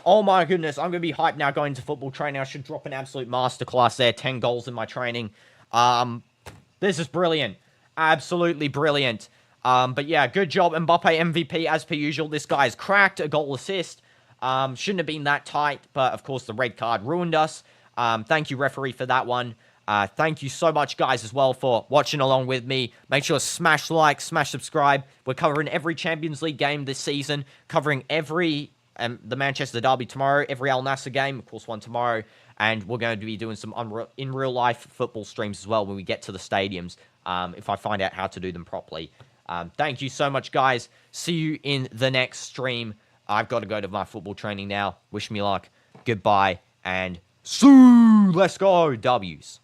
Oh my goodness, I'm going to be hyped now going to football training. I should drop an absolute masterclass there. 10 goals in my training. This is brilliant. Absolutely brilliant. But yeah, good job, Mbappe MVP as per usual. This guy's cracked a goal assist. Shouldn't have been that tight, but of course the red card ruined us. Thank you, referee, for that one. Thank you so much, guys, as well, for watching along with me. Make sure to smash like, smash subscribe. We're covering every Champions League game this season, covering every the Manchester Derby tomorrow, every Al Nassr game, of course, one tomorrow, and we're going to be doing some in real life football streams as well when we get to the stadiums, if I find out how to do them properly. Thank you so much, guys. See you in the next stream. I've got to go to my football training now. Wish me luck. Goodbye, and Sue! Let's go, W's.